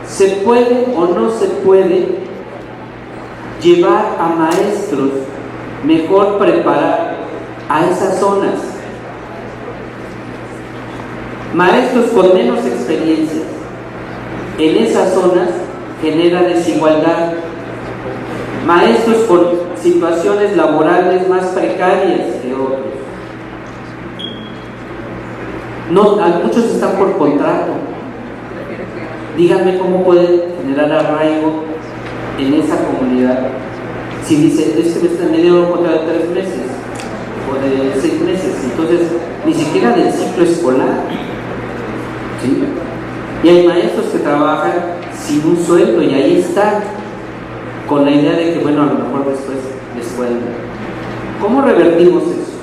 ¿Se puede o no se puede llevar a maestros mejor preparados a esas zonas? Maestros con menos experiencia en esas zonas genera desigualdad. Maestros con situaciones laborales más precarias que otros. No, muchos están por contrato. Díganme cómo pueden generar arraigo en esa comunidad si dice, me dieron un contrato de 3 meses o de 6 meses, entonces ni siquiera del ciclo escolar, ¿sí? Y hay maestros que trabajan sin un sueldo y ahí están con la idea de que bueno, a lo mejor después les pueden dar. ¿Cómo revertimos eso?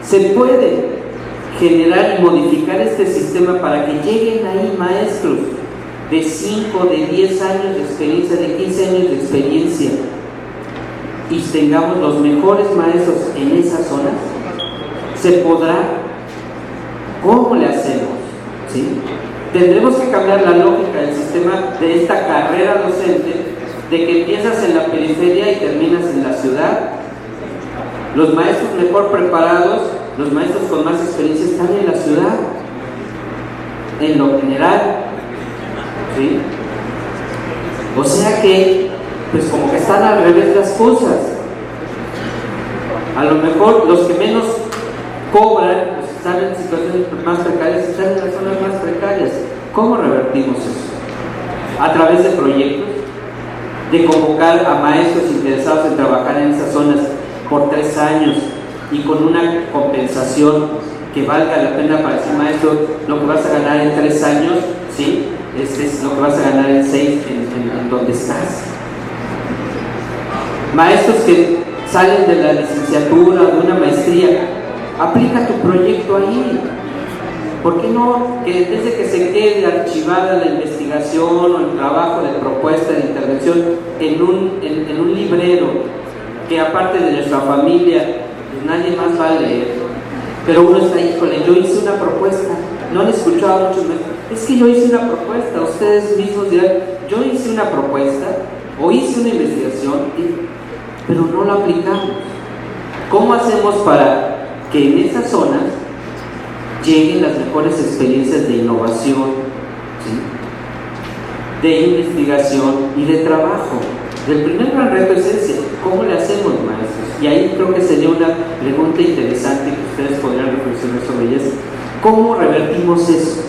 Se puede generar y modificar este sistema para que lleguen ahí maestros de 5, de 10 años de experiencia, de 15 años de experiencia, y tengamos los mejores maestros en esas zonas. ¿Se podrá? ¿Cómo le hacemos? ¿Sí? Tendremos que cambiar la lógica del sistema de esta carrera docente, de que empiezas en la periferia y terminas en la ciudad. Los maestros mejor preparados, los maestros con más experiencia están en la ciudad, en lo general. ¿sí? O sea que, pues como que están al revés las cosas. A lo mejor los que menos cobran, los que están en situaciones más precarias, están en las zonas más precarias. ¿Cómo revertimos eso? A través de proyectos, de convocar a maestros interesados en trabajar en esas zonas por 3 años y con una compensación que valga la pena para ese maestro. Lo que vas a ganar en 3 años, ¿sí? Es lo que vas a ganar en 6 en donde estás. Maestros que salen de la licenciatura, de una maestría, aplica tu proyecto ahí. ¿Por qué no? Que desde que se quede archivada la investigación o el trabajo de propuesta de intervención en un librero que aparte de nuestra familia, pues nadie más va a leer, pero uno está ahí, híjole, yo hice una propuesta. No han escuchado muchos meses, es que yo hice una propuesta. Ustedes mismos dirán, yo hice una propuesta o hice una investigación, pero no la aplicamos. ¿Cómo hacemos para que en esas zonas lleguen las mejores experiencias de innovación, ¿sí? De investigación y de trabajo? El primer gran reto es ese: ¿cómo le hacemos, maestros? Y ahí creo que sería una pregunta interesante que ustedes podrían reflexionar sobre ellas. ¿Cómo revertimos eso?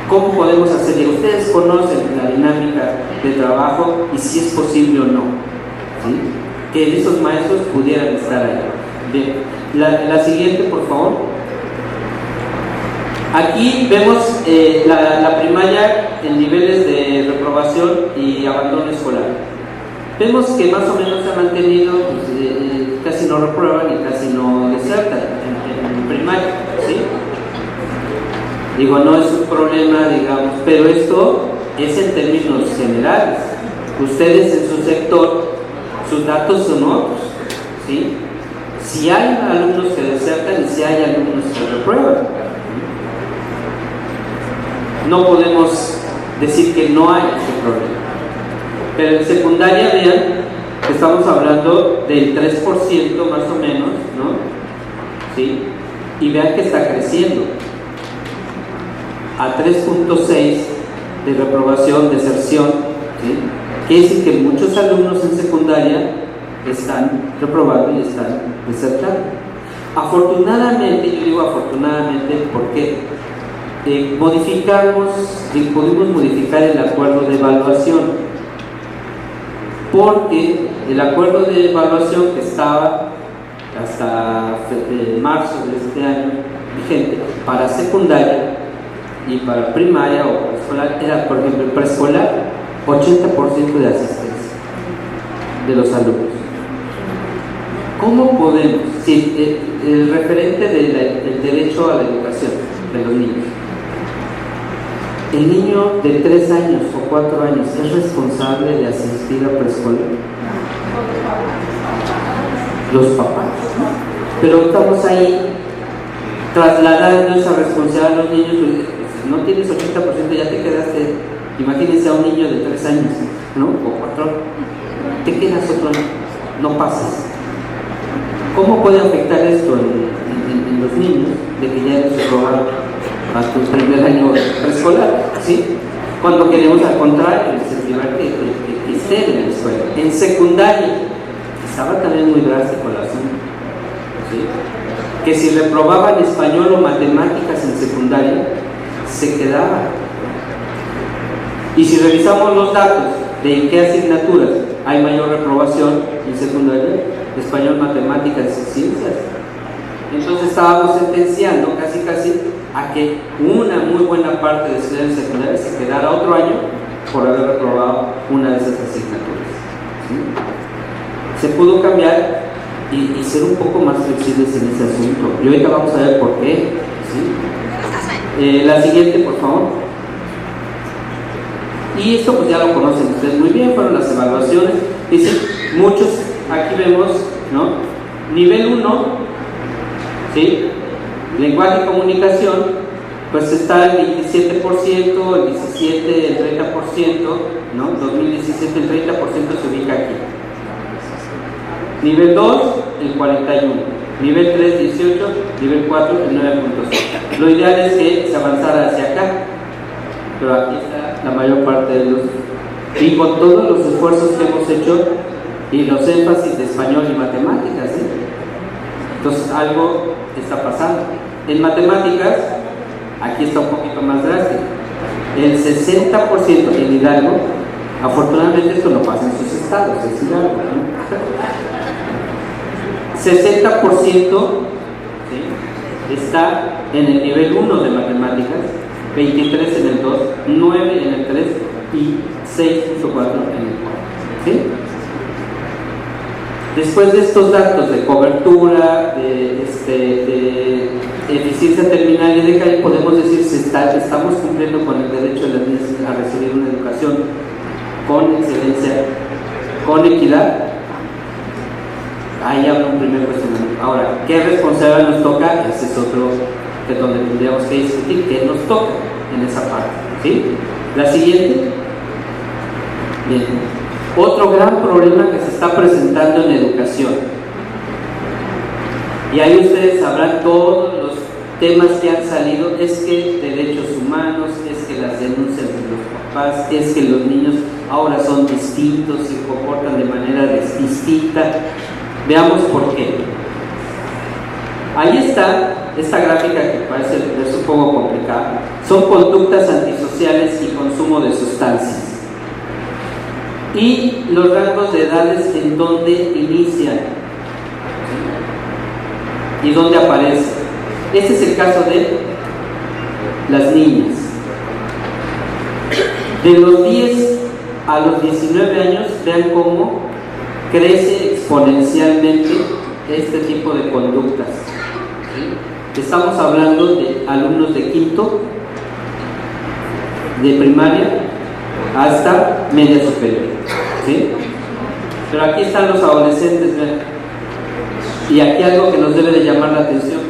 ¿Cómo podemos hacerlo? Ustedes conocen la dinámica de trabajo y si es posible o no, ¿sí? Que esos maestros pudieran estar ahí. Bien, la siguiente, por favor. Aquí vemos la primaria en niveles de reprobación y abandono escolar. Vemos que más o menos se ha mantenido, pues, casi no reprueban y casi no desertan en primaria, ¿sí? Digo, no es un problema, digamos, pero esto es en términos generales. Ustedes en su sector, sus datos son otros, ¿sí? Si hay alumnos que desertan y si hay alumnos que reprueban. No podemos decir que no hay ese problema. Pero en secundaria, vean que estamos hablando del 3% más o menos, ¿no? ¿Sí? Y vean que está creciendo a 3.6 de reprobación, deserción, ¿sí? Quiere decir que muchos alumnos en secundaria están reprobando y están desertando. Afortunadamente, yo digo afortunadamente porque pudimos modificar el acuerdo de evaluación, porque el acuerdo de evaluación que estaba hasta marzo de este año vigente para secundaria y para primaria o escolar era, por ejemplo, en preescolar, 80% de asistencia de los alumnos. ¿Cómo podemos? Sí, el referente del derecho a la educación de los niños. ¿El niño de 3 años o 4 años es responsable de asistir a preescolar? Los papás. Pero estamos ahí trasladando esa responsabilidad a los niños. No tienes 80%, ya te quedaste. Imagínense a un niño de 3 años, ¿no? O 4. Te quedas otro año, no pasas. ¿Cómo puede afectar esto en los niños de que ya eres aprobado a tu primer año preescolar? ¿Sí? Cuando queremos, al contrario, incentivar que estén en la escuela. En secundaria estaba también muy drástico el asunto, ¿sí? Que si reprobaban español o matemáticas en secundaria, se quedaba. Y si revisamos los datos de en qué asignaturas hay mayor reprobación en secundaria, español, matemáticas y ciencias. Entonces estábamos sentenciando casi a que una muy buena parte de estudiantes secundarios se quedara otro año por haber reprobado una de esas asignaturas, ¿sí? Se pudo cambiar y ser un poco más flexibles en ese asunto. Y ahorita vamos a ver por qué, ¿sí? La siguiente, por favor. Y esto pues ya lo conocen ustedes muy bien, fueron las evaluaciones. Dicen muchos, aquí vemos, ¿no? Nivel 1, ¿sí? Lenguaje y comunicación, pues está el 27%, el 17%, el 30%, ¿no? 2017 el 30% se ubica aquí. Nivel 2, el 41%. Nivel 3, 18%. Nivel 4, el 9.6%. Lo ideal es que se avanzara hacia acá. pero aquí está la mayor parte de los... Y con todos los esfuerzos que hemos hecho y los énfasis de español y matemáticas, ¿eh? Entonces algo está pasando. En matemáticas, aquí está un poquito más drástico. El 60% en Hidalgo, afortunadamente esto no pasa en sus estados, es Hidalgo, ¿no? 60%, ¿sí?, está en el nivel 1 de matemáticas, 23 en el 2, 9 en el 3 y 6.4 en el 4. ¿Sí? Después de estos datos de cobertura, de eficiencia terminal y de calle, podemos decir que estamos cumpliendo con el derecho de las niñas a recibir una educación con excelencia, con equidad. Ahí habla un primer cuestionamiento. Ahora, ¿qué responsabilidad nos toca? Ese es otro que es donde tendríamos que discutir qué nos toca en esa parte. ¿Sí? La siguiente. Bien. Otro gran problema que se está presentando en educación. Y ahí ustedes sabrán todos los temas que han salido, es que derechos humanos, es que las denuncias de los papás, es que los niños ahora son distintos, se comportan de manera distinta. Veamos por qué. Ahí está esta gráfica que parece es un poco complicada. Son conductas antisociales y consumo de sustancias. Y los rangos de edades en donde inician, ¿sí?, y donde aparecen. Este es el caso de las niñas. De los 10 a los 19 años, vean cómo crece exponencialmente este tipo de conductas. ¿Sí? Estamos hablando de alumnos de quinto, de primaria, hasta media superior. ¿Sí? Pero aquí están los adolescentes, ¿ven? Y aquí algo que nos debe de llamar la atención: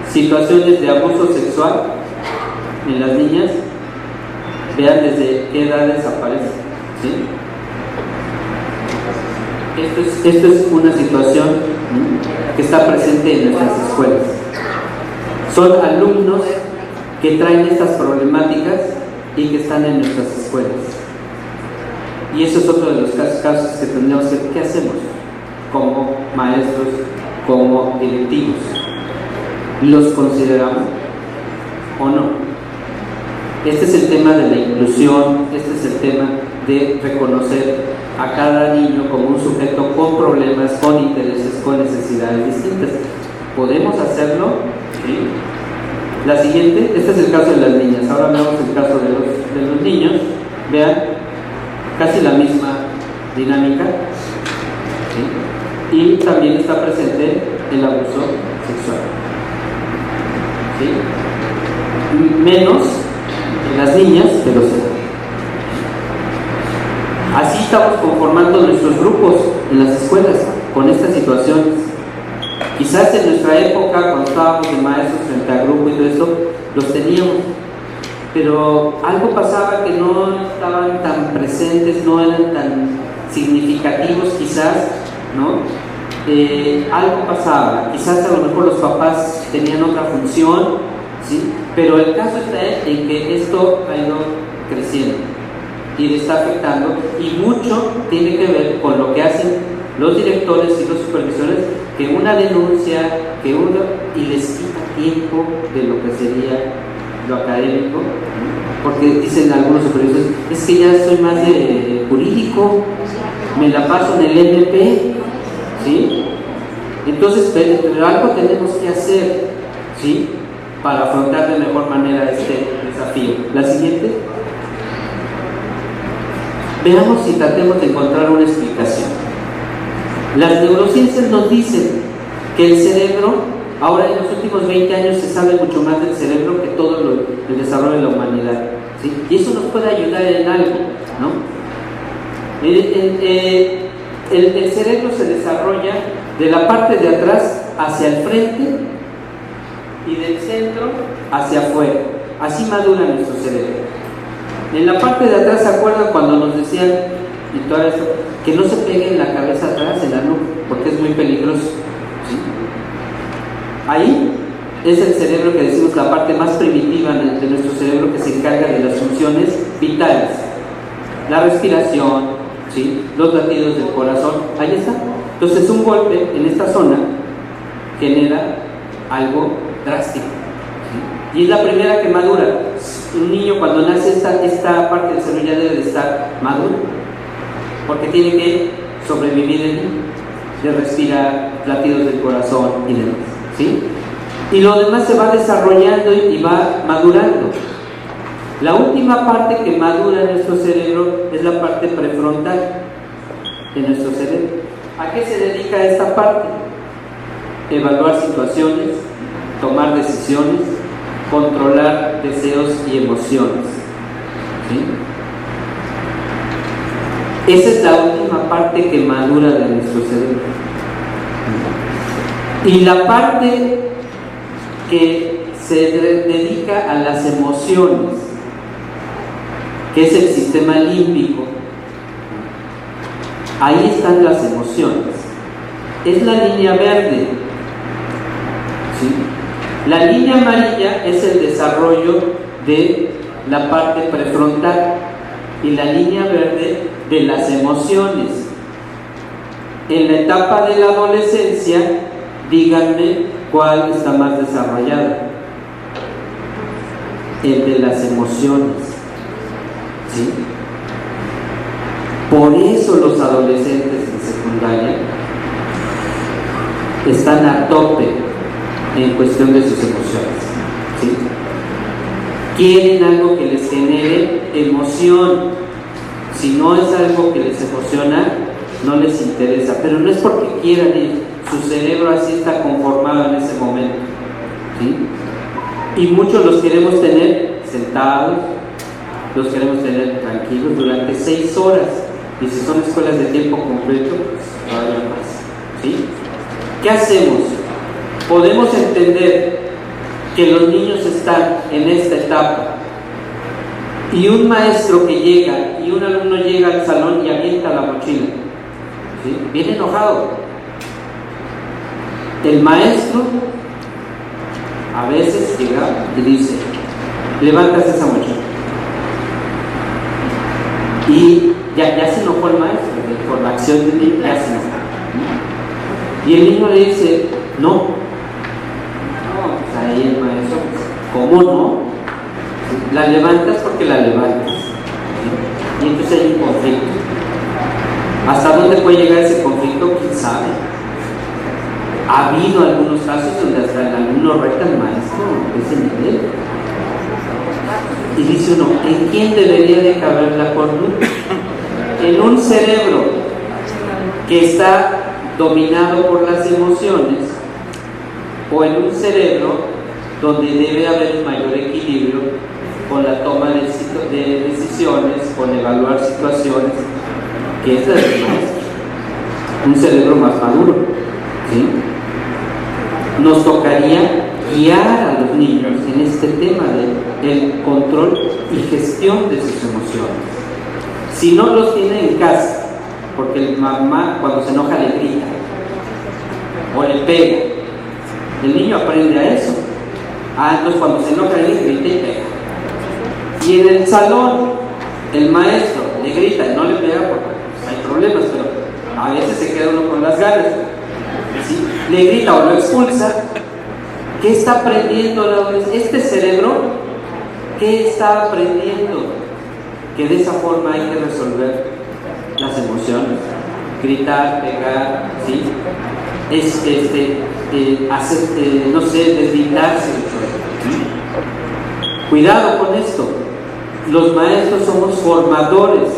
situaciones de abuso sexual en las niñas. Vean desde qué edades aparecen. ¿Sí? Esto es una situación que está presente en nuestras escuelas. Son alumnos que traen estas problemáticas y que están en nuestras escuelas. Y eso es otro de los casos que tendríamos que... ¿Qué hacemos como maestros, como directivos? ¿Los consideramos o no? Este es el tema de la inclusión, este es el tema de reconocer a cada niño como un sujeto con problemas, con intereses, con necesidades distintas. ¿Podemos hacerlo? ¿Sí? La siguiente, este es el caso de las niñas. Ahora veamos el caso de los niños. Vean, casi la misma dinámica. ¿Sí? Y también está presente el abuso sexual. ¿Sí? Menos en las niñas, pero sí. Así estamos conformando nuestros grupos en las escuelas, con estas situaciones. Quizás en nuestra época, cuando estábamos de maestros frente a grupo y todo eso, los teníamos, pero algo pasaba que no estaban tan presentes, no eran tan significativos quizás, ¿no? Algo pasaba, quizás a lo mejor los papás tenían otra función, ¿sí? Pero el caso está en que esto ha ido creciendo y le está afectando, y mucho tiene que ver con lo que hacen los directores y los supervisores, que una denuncia, y les quita tiempo de lo que sería lo académico, porque dicen algunos supervisores, es que ya soy más de jurídico, me la paso en el MP, ¿sí? Entonces, pero algo tenemos que hacer, ¿sí?, para afrontar de mejor manera este desafío. La siguiente. Veamos y tratemos de encontrar una explicación. Las neurociencias nos dicen que el cerebro, ahora en los últimos 20 años se sabe mucho más del cerebro que todo el desarrollo de la humanidad, ¿sí? Y eso nos puede ayudar en algo, ¿no? El cerebro se desarrolla de la parte de atrás hacia el frente y del centro hacia afuera. Así madura nuestro cerebro. En la parte de atrás, ¿se acuerdan cuando nos decían y todo esto, que no se pegue en la cabeza atrás, en la nuca, porque es muy peligroso? ¿Sí? Ahí es el cerebro que decimos la parte más primitiva de nuestro cerebro, que se encarga de las funciones vitales, la respiración, ¿sí?, los latidos del corazón, ahí está. Entonces un golpe en esta zona genera algo drástico, ¿sí? Y es la primera que madura. Un niño cuando nace esta parte del cerebro ya debe de estar maduro, porque tiene que sobrevivir el niño, de respirar, latidos del corazón y demás, ¿sí? Y lo demás se va desarrollando y va madurando. La última parte que madura en nuestro cerebro es la parte prefrontal de nuestro cerebro. ¿A qué se dedica esta parte? Evaluar situaciones, tomar decisiones, controlar deseos y emociones, ¿sí? Esa es la última parte que madura de nuestro cerebro. Y la parte que se dedica a las emociones, que es el sistema límbico, ahí están las emociones. Es la línea verde, ¿sí? La línea amarilla es el desarrollo de la parte prefrontal y la línea verde de las emociones. En la etapa de la adolescencia, díganme cuál está más desarrollada. El de las emociones, ¿sí? Por eso los adolescentes en secundaria están a tope en cuestión de sus emociones, ¿sí? Quieren algo que les genere emoción. Si no es algo que les emociona, no les interesa, pero no es porque quieran ir, su cerebro así está conformado en ese momento, ¿sí? Y muchos los queremos tener sentados, los queremos tener tranquilos durante 6 horas, y si son escuelas de tiempo completo, pues todavía más, ¿sí? ¿Qué hacemos? Podemos entender que los niños están en esta etapa y un maestro que llega y un alumno llega al salón y avienta la mochila, ¿sí?, viene enojado. El maestro a veces llega y dice: levantas esa mochila, y ya se enojó el maestro por la acción del niño, ya se enojó. Y el niño le dice: no, pues ahí el maestro, ¿cómo no? La levantas porque la levantas, ¿sí? Y entonces hay un conflicto. ¿Hasta dónde puede llegar ese conflicto? ¿Quién sabe? Ha habido algunos casos donde hasta el alumno reta al maestro a ese nivel. Y dice uno: ¿en quién debería de caber la cordura? En un cerebro que está dominado por las emociones, o en un cerebro donde debe haber un mayor equilibrio con la toma de decisiones, con evaluar situaciones, que es la del maestro, un cerebro más maduro, ¿sí? Nos tocaría guiar a los niños en este tema del control y gestión de sus emociones. Si no los tiene en casa, porque el mamá cuando se enoja le grita o le pega, el niño aprende a eso. Entonces cuando se enoja le grita y pega. Y en el salón el maestro le grita y no le pega porque hay problemas, pero a veces se queda uno con las ganas, ¿sí? Le grita o lo expulsa. ¿Qué está aprendiendo la adolescencia? Este cerebro, ¿qué está aprendiendo? Que de esa forma hay que resolver las emociones, gritar, pegar, ¿sí? Hacer, no sé, deslindarse. Cuidado con esto. Los maestros somos formadores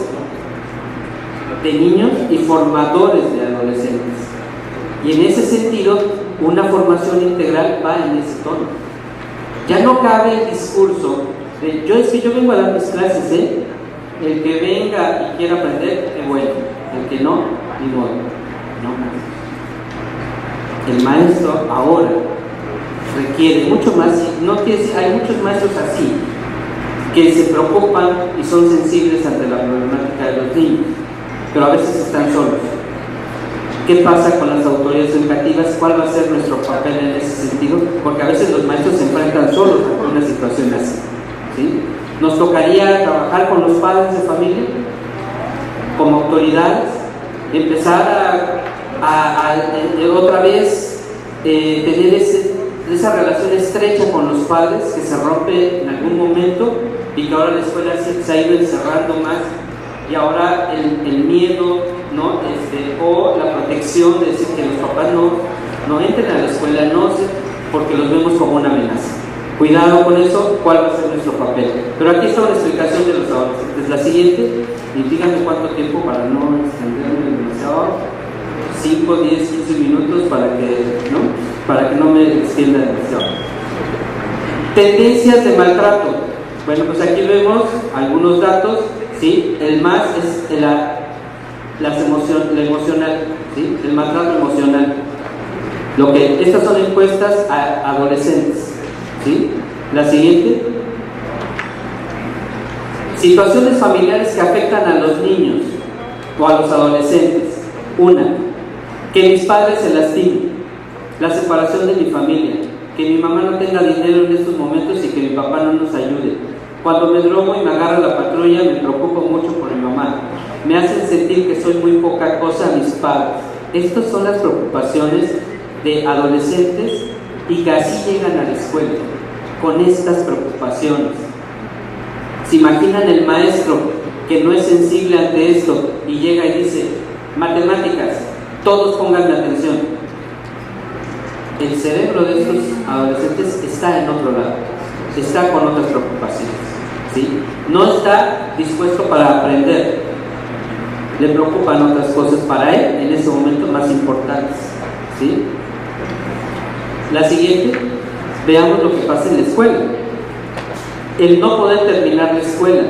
de niños y formadores de adolescentes. Y en ese sentido, una formación integral va en ese tono. Ya no cabe el discurso de: es que yo vengo a dar mis clases, el que venga y quiera aprender, qué bueno, el que no, ni modo. No. El maestro ahora requiere mucho más, hay muchos maestros así, que se preocupan y son sensibles ante la problemática de los niños, pero a veces están solos. ¿Qué pasa con las autoridades educativas? ¿Cuál va a ser nuestro papel en ese sentido? Porque a veces los maestros se enfrentan solos a una situación así, ¿sí? Nos tocaría trabajar con los padres de familia, como autoridades, empezar a otra vez tener esa relación estrecha con los padres que se rompe en algún momento y que ahora la escuela se ha ido encerrando más, y ahora el miedo, ¿no? O la protección de decir que los papás no entren a la escuela, porque los vemos como una amenaza. Cuidado con eso, ¿cuál va a ser nuestro papel? Pero aquí está una explicación de los adolescentes. La siguiente, y díganme cuánto tiempo para no extenderme demasiado, 5, 10, 15 minutos para que no me extienda demasiado. Tendencias de maltrato. Bueno, pues aquí vemos algunos datos, ¿sí? El más es la emocional, ¿sí? El maltrato emocional. Estas son encuestas a adolescentes, ¿sí? La siguiente. Situaciones familiares que afectan a los niños o a los adolescentes. Una, que mis padres se lastimen, la separación de mi familia, que mi mamá no tenga dinero en estos momentos y que mi papá no nos ayude. Cuando me drogo y me agarra la patrulla, me preocupo mucho por mi mamá. Me hacen sentir que soy muy poca cosa a mis padres. Estas son las preocupaciones de adolescentes y que así llegan a la escuela, con estas preocupaciones. ¿Se imaginan el maestro que no es sensible ante esto y llega y dice, matemáticas, todos pongan atención? El cerebro de estos adolescentes está en otro lado, está con otras preocupaciones, ¿sí? No está dispuesto para aprender, le preocupan otras cosas para él en ese momento más importantes, ¿sí? La siguiente, veamos lo que pasa en la escuela. El no poder terminar la escuela.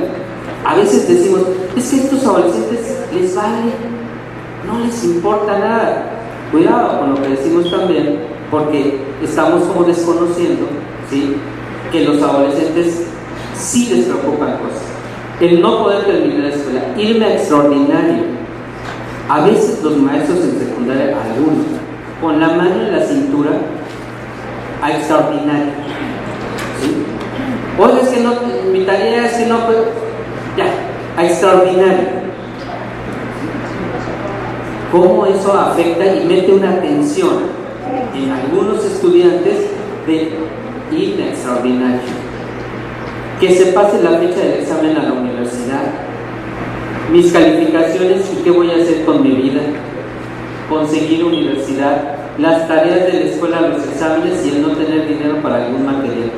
A veces decimos, es que a estos adolescentes les vale, no les importa nada. Cuidado con lo que decimos también, porque estamos como desconociendo, ¿sí?, que los adolescentes sí les preocupan cosas. El no poder terminar la escuela, irme a extraordinario. A veces los maestros en secundaria, algunos, con la mano en la cintura, a extraordinario, ¿sí? Oye, es que no, mi tarea es que no puedo, ya, a extraordinario. ¿Cómo eso afecta y mete una tensión en algunos estudiantes de ir a extraordinario? Que se pase la fecha del examen a la universidad, mis calificaciones y qué voy a hacer con mi vida, conseguir universidad, las tareas de la escuela, los exámenes y el no tener dinero para algún material.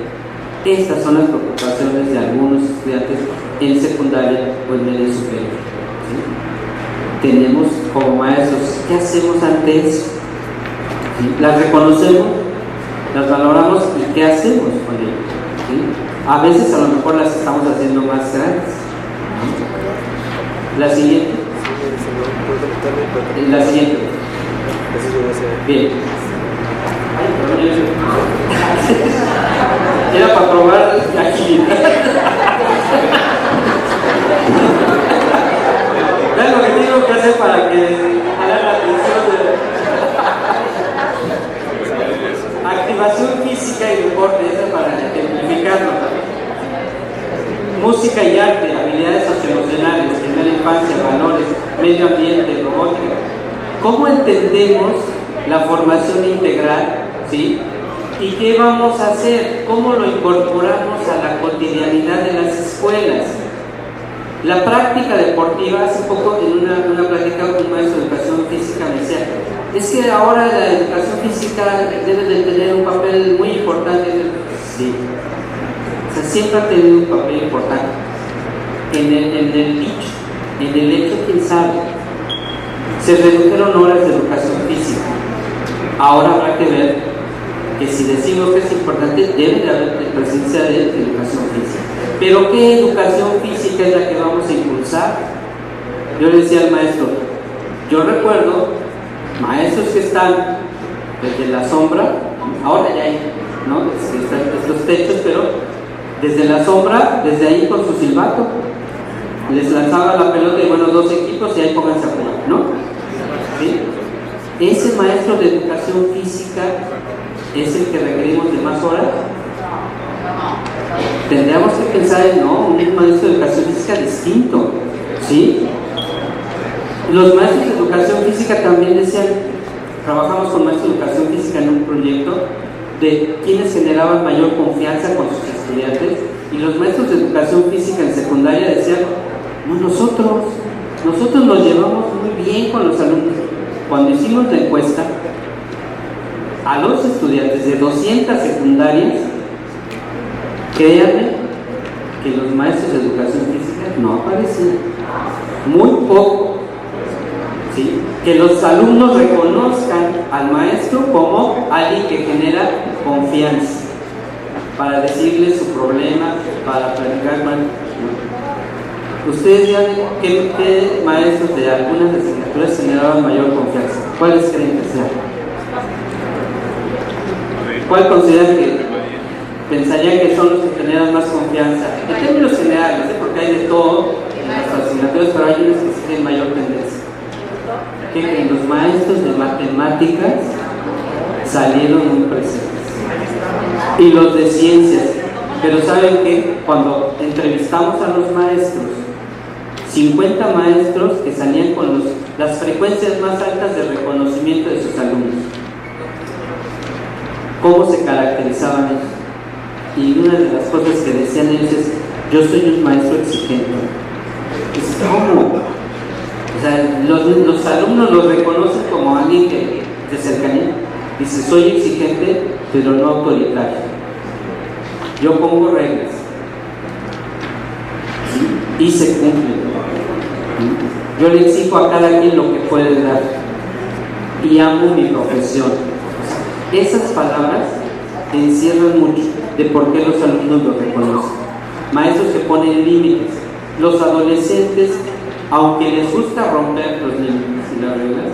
Estas son las preocupaciones de algunos estudiantes en secundaria o en medio superior, ¿sí? Tenemos como maestros, ¿qué hacemos ante eso? ¿Sí? Las reconocemos, las valoramos y ¿qué hacemos con ellas? ¿Sí? A veces a lo mejor las estamos haciendo más grandes, ¿no? La siguiente. La siguiente. Bien. Era para probar aquí. Vean lo que tengo que hacer para que jalar la atención de activación física y deporte, eso para ejemplificarlo. Música y arte, habilidades socioemocionales, primera infancia, valores, medio ambiente, robótica. ¿Cómo entendemos la formación integral? ¿Sí? ¿Y qué vamos a hacer? ¿Cómo lo incorporamos a la cotidianidad de las escuelas? La práctica deportiva, hace poco en una plática con un maestro de educación física me decía, es que ahora la educación física debe de tener un papel muy importante. Sí, o sea, siempre ha tenido un papel importante. En el hecho, quién sabe, se redujeron horas de educación física. Ahora habrá que ver que si decimos que es importante, debe de haber presencia de educación física. Pero ¿qué educación física es la que vamos a impulsar? Yo le decía al maestro, yo recuerdo maestros que están desde la sombra, ahora ya hay, ¿no?, están estos techos, pero desde la sombra, desde ahí con su silbato, les lanzaba la pelota y bueno, 2 equipos y ahí pónganse a jugar, ¿no? ¿Sí? ¿ese maestro de educación física es el que requerimos de más horas? Tendríamos que pensar en un maestro de educación física distinto, ¿sí? Los maestros de educación física también decían, trabajamos con maestros de educación física en un proyecto de quienes generaban mayor confianza con sus estudiantes, y los maestros de educación física en secundaria decían, no, nosotros nos llevamos muy bien con los alumnos. Cuando hicimos la encuesta a los estudiantes de 200 secundarias, créanme que los maestros de educación física no aparecían, muy poco, ¿sí? Que los alumnos reconozcan al maestro como alguien que genera confianza para decirle su problema, para platicar mal. Ustedes ya ¿qué maestros de algunas asignaturas generaban mayor confianza? ¿Cuáles creen que sean? ¿Cuál consideran que pensaría que son los que generan más confianza? En términos generales, porque hay de todo en las asignaturas, pero hay unos que tienen mayor tendencia. Que los maestros de matemáticas salieron muy presentes, y los de ciencias. Pero ¿saben qué? Cuando entrevistamos a los maestros, 50 maestros que salían con las frecuencias más altas de reconocimiento de sus alumnos. ¿Cómo se caracterizaban ellos? Y una de las cosas que decían ellos es: yo soy un maestro exigente. ¿Cómo? O sea, los alumnos los reconocen como alguien de cercanía. Dice: soy exigente, pero no autoritario. Yo pongo reglas, ¿sí? Y se cumplen. Yo le exijo a cada quien lo que puede dar, y amo mi profesión. Esas palabras encierran mucho de por qué los alumnos lo reconocen. Maestros que ponen límites. Los adolescentes, aunque les gusta romper los límites y las reglas,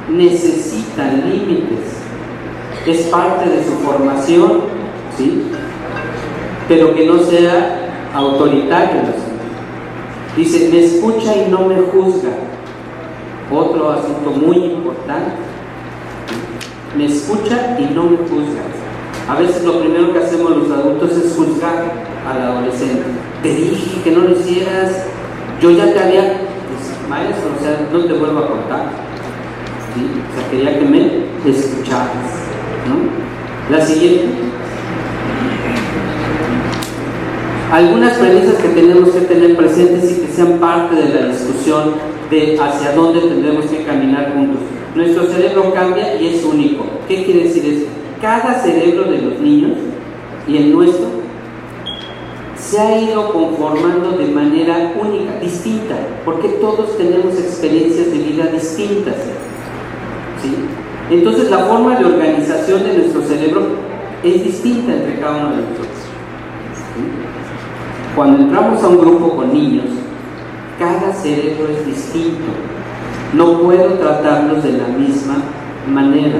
necesitan límites. Es parte de su formación, ¿sí? Pero que no sea autoritario. Dice: me escucha y no me juzga. Otro asunto muy importante: me escucha y no me juzga. A veces lo primero que hacemos los adultos es juzgar al adolescente. Te dije que no lo hicieras, yo ya te había, pues, maestro, o sea, no te vuelvo a contar, ¿sí? O sea, quería que me escucharas, ¿no? La siguiente: algunas premisas que tenemos que tener presentes y que sean parte de la discusión de hacia dónde tendremos que caminar juntos. Nuestro cerebro cambia y es único. ¿Qué quiere decir esto? Cada cerebro de los niños y el nuestro se ha ido conformando de manera única, distinta, porque todos tenemos experiencias de vida distintas, ¿sí? Entonces la forma de organización de nuestro cerebro es distinta entre cada uno de nosotros, ¿sí? Cuando entramos a un grupo con niños, cada cerebro es distinto. No puedo tratarlos de la misma manera.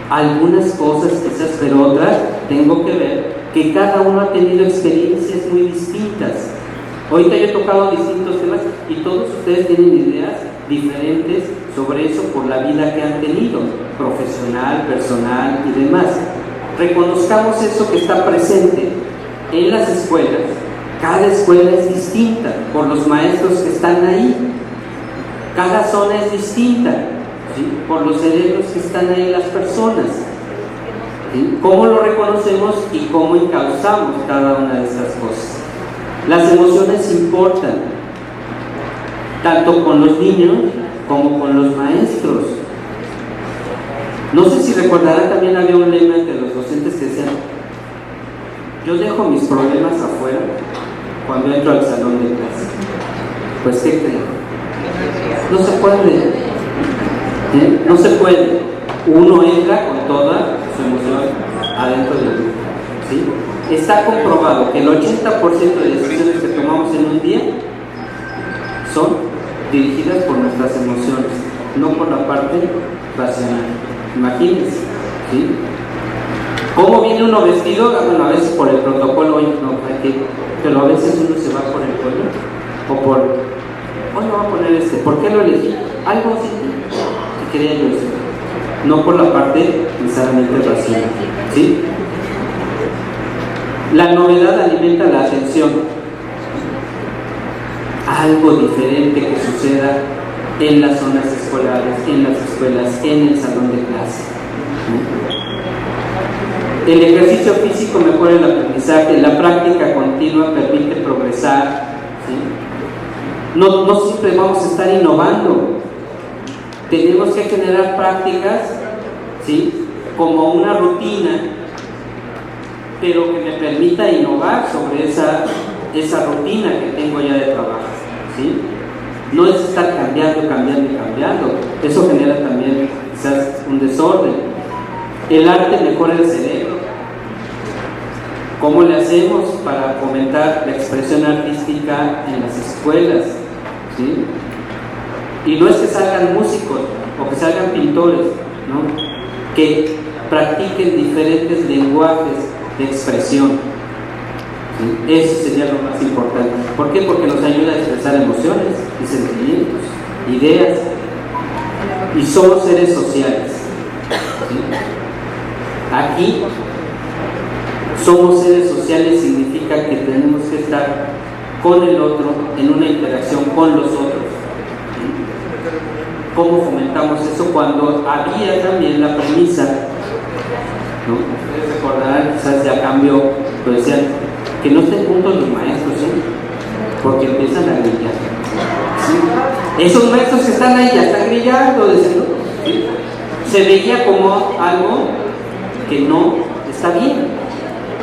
Algunas cosas quizás, pero otras tengo que ver que cada uno ha tenido experiencias muy distintas. Ahorita yo he tocado distintos temas y todos ustedes tienen ideas diferentes sobre eso por la vida que han tenido, profesional, personal y demás. Reconozcamos eso que está presente en las escuelas. Cada escuela es distinta por los maestros que están ahí. Cada zona es distinta, ¿sí? Por los cerebros que están ahí las personas, ¿sí? Cómo lo reconocemos y cómo encauzamos cada una de estas cosas. Las emociones importan, tanto con los niños como con los maestros. No sé si recordarán, también había un lema entre los docentes que decían: yo dejo mis problemas afuera cuando entro al salón de clase. Pues ¿qué creen? No se puede, ¿eh? No se puede. Uno entra con toda su emoción adentro del grupo, ¿sí? Está comprobado que el 80% de decisiones que tomamos en un día son dirigidas por nuestras emociones, no por la parte racional. Imagínense, ¿sí? ¿Cómo viene uno vestido? Bueno, a veces por el protocolo, pero a veces uno se va por el cuello o por... Hoy me voy a poner ¿por qué lo elegí? Algo así que quería yo decir. no por la parte necesariamente racional, ¿sí? La novedad alimenta la atención. Algo diferente que suceda en las zonas escolares, en las escuelas, en el salón de clase. El ejercicio físico mejora el aprendizaje, la práctica continua permite progresar, ¿sí? No siempre vamos a estar innovando. Tenemos que generar prácticas, ¿sí?, como una rutina, pero que me permita innovar sobre esa rutina que tengo ya de trabajo, ¿sí? No es estar cambiando. Eso genera también quizás un desorden. El arte mejora el cerebro. ¿Cómo le hacemos para fomentar la expresión artística en las escuelas? ¿Sí? Y no es que salgan músicos o que salgan pintores, ¿no?, que practiquen diferentes lenguajes de expresión. ¿Sí? Eso sería lo más importante. ¿Por qué? Porque nos ayuda a expresar emociones y sentimientos, ideas, y somos seres sociales. ¿Sí? Aquí somos seres sociales significa que tenemos que estar con el otro en una interacción con los otros. ¿Cómo fomentamos eso? Cuando había también la premisa, ¿no? Ustedes recordarán, quizás ya cambió, pero decían que no estén juntos los maestros, ¿sí?, porque empiezan a grillar, ¿sí? Esos maestros que están ahí ya están grillando, ¿sí? Se veía como algo que no está bien.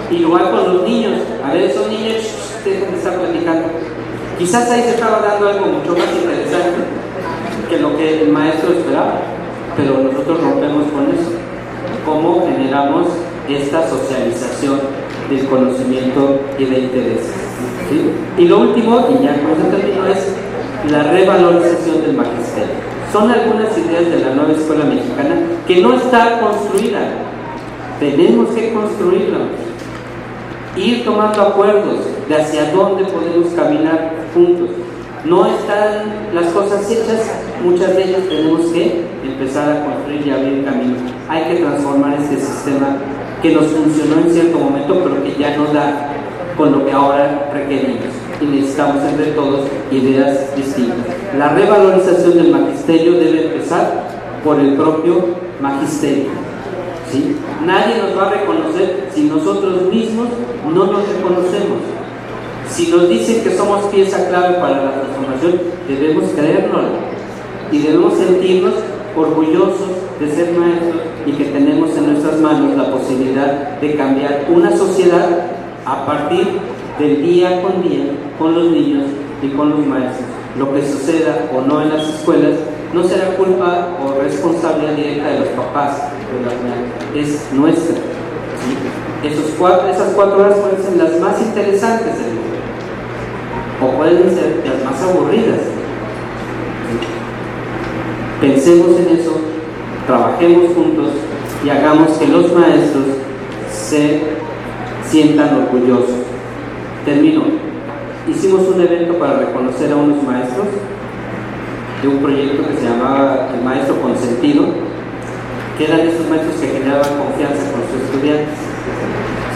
Igual con los niños, a ver, esos niños dejan de estar platicando. Quizás ahí se estaba dando algo mucho más interesante que lo que el maestro esperaba, pero nosotros rompemos con eso. ¿Cómo generamos esta socialización del conocimiento y de intereses? ¿Sí? Y lo último, y ya con eso termino, es la revalorización del magisterio. Son algunas ideas de la nueva escuela mexicana que no está construida. Tenemos que construirla. Ir tomando acuerdos de hacia dónde podemos caminar juntos. No están las cosas hechas, muchas de ellas tenemos que empezar a construir y abrir camino. Hay que transformar este sistema que nos funcionó en cierto momento, pero que ya no da con lo que ahora requerimos. Y necesitamos entre todos ideas distintas. La revalorización del magisterio debe empezar por el propio magisterio. ¿Sí? Nadie nos va a reconocer si nosotros mismos no nos reconocemos. Si nos dicen que somos pieza clave para la transformación, debemos creérnoslo y debemos sentirnos orgullosos de ser maestros y que tenemos en nuestras manos la posibilidad de cambiar una sociedad a partir del día con los niños y con los maestros. Lo que suceda o no en las escuelas no será culpa o responsabilidad directa de los papás, es nuestra. ¿Sí? Esas 4 horas pueden ser las más interesantes del mundo, o pueden ser las más aburridas. ¿Sí? Pensemos en eso, trabajemos juntos y hagamos que los maestros se sientan orgullosos. Termino. Hicimos un evento para reconocer a unos maestros de un proyecto que se llamaba El Maestro Consentido, que eran esos maestros que generaban confianza con sus estudiantes.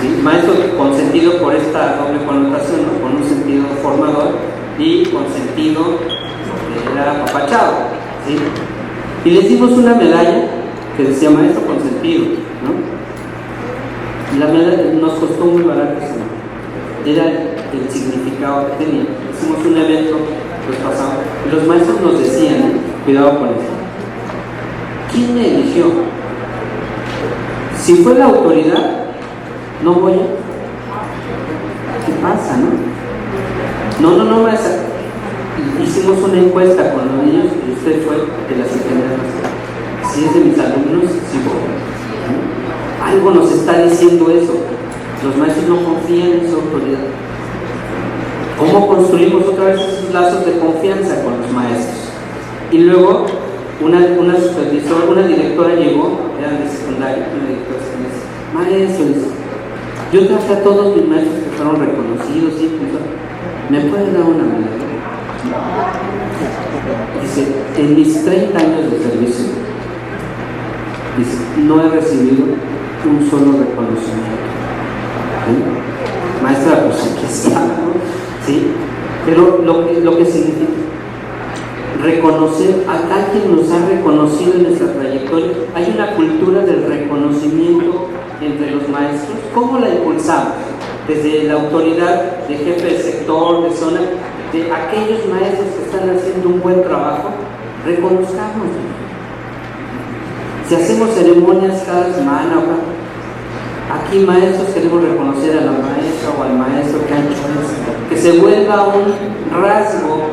¿Sí? Maestro consentido por esta doble connotación, ¿no? Con un sentido formador y consentido que era apapachado, ¿sí? Y les dimos una medalla que decía Maestro Consentido, ¿no? La medalla nos costó muy barato, ¿no? Era el significado que tenía. Hicimos un evento pues pasado, y los maestros nos decían, cuidado con eso, ¿quién me eligió? Si fue la autoridad, no voy a. ¿Qué pasa, no? No, maestra. Hicimos una encuesta con los niños y usted fue de las ingenieras. Si es de mis alumnos, sí voy. ¿No? Algo nos está diciendo eso. Los maestros no confían en su autoridad. ¿Cómo construimos otra vez esos lazos de confianza con los maestros? Y luego una supervisora, una directora llegó, eran de secundaria, una directora me dice, maestros, yo traje a todos mis maestros que fueron reconocidos, ¿sí? ¿Me puede dar una medalla? Dice, en mis 30 años de servicio, Dice, no he recibido un solo reconocimiento. ¿Sí? Maestra, pues aquí está, ¿no? ¿Sí? Pero lo que significa reconocer a quien nos ha reconocido en nuestra trayectoria. Hay una cultura del reconocimiento entre los maestros. ¿Cómo la impulsamos? Desde la autoridad de jefe de sector, de zona, de aquellos maestros que están haciendo un buen trabajo, reconozcamos. Si hacemos ceremonias cada semana, aquí maestros queremos reconocer a la maestra o al maestro que ha hecho esto, que se vuelva un rasgo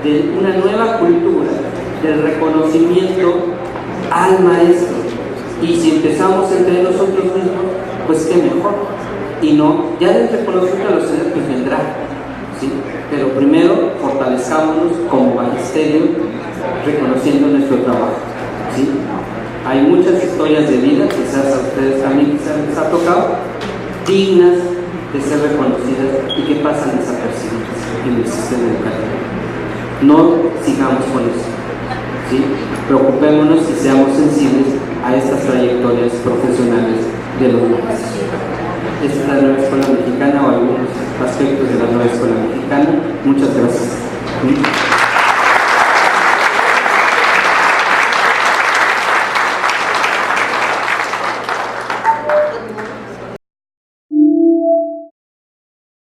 de una nueva cultura del reconocimiento al maestro. Y si empezamos entre nosotros mismos, pues qué mejor. Y no, ya del reconocimiento a los estudiantes pues vendrá, ¿sí? Pero primero fortalezcámonos como magisterio reconociendo nuestro trabajo, ¿sí? Hay muchas historias de vida, quizás a ustedes también quizás les ha tocado, dignas de ser reconocidas y que pasan desapercibidas en el sistema educativo. No sigamos con eso, ¿sí? Preocupémonos y seamos sensibles a estas trayectorias profesionales de los maestros. Esta es la nueva escuela mexicana o algunos aspectos de la nueva escuela mexicana. Muchas gracias.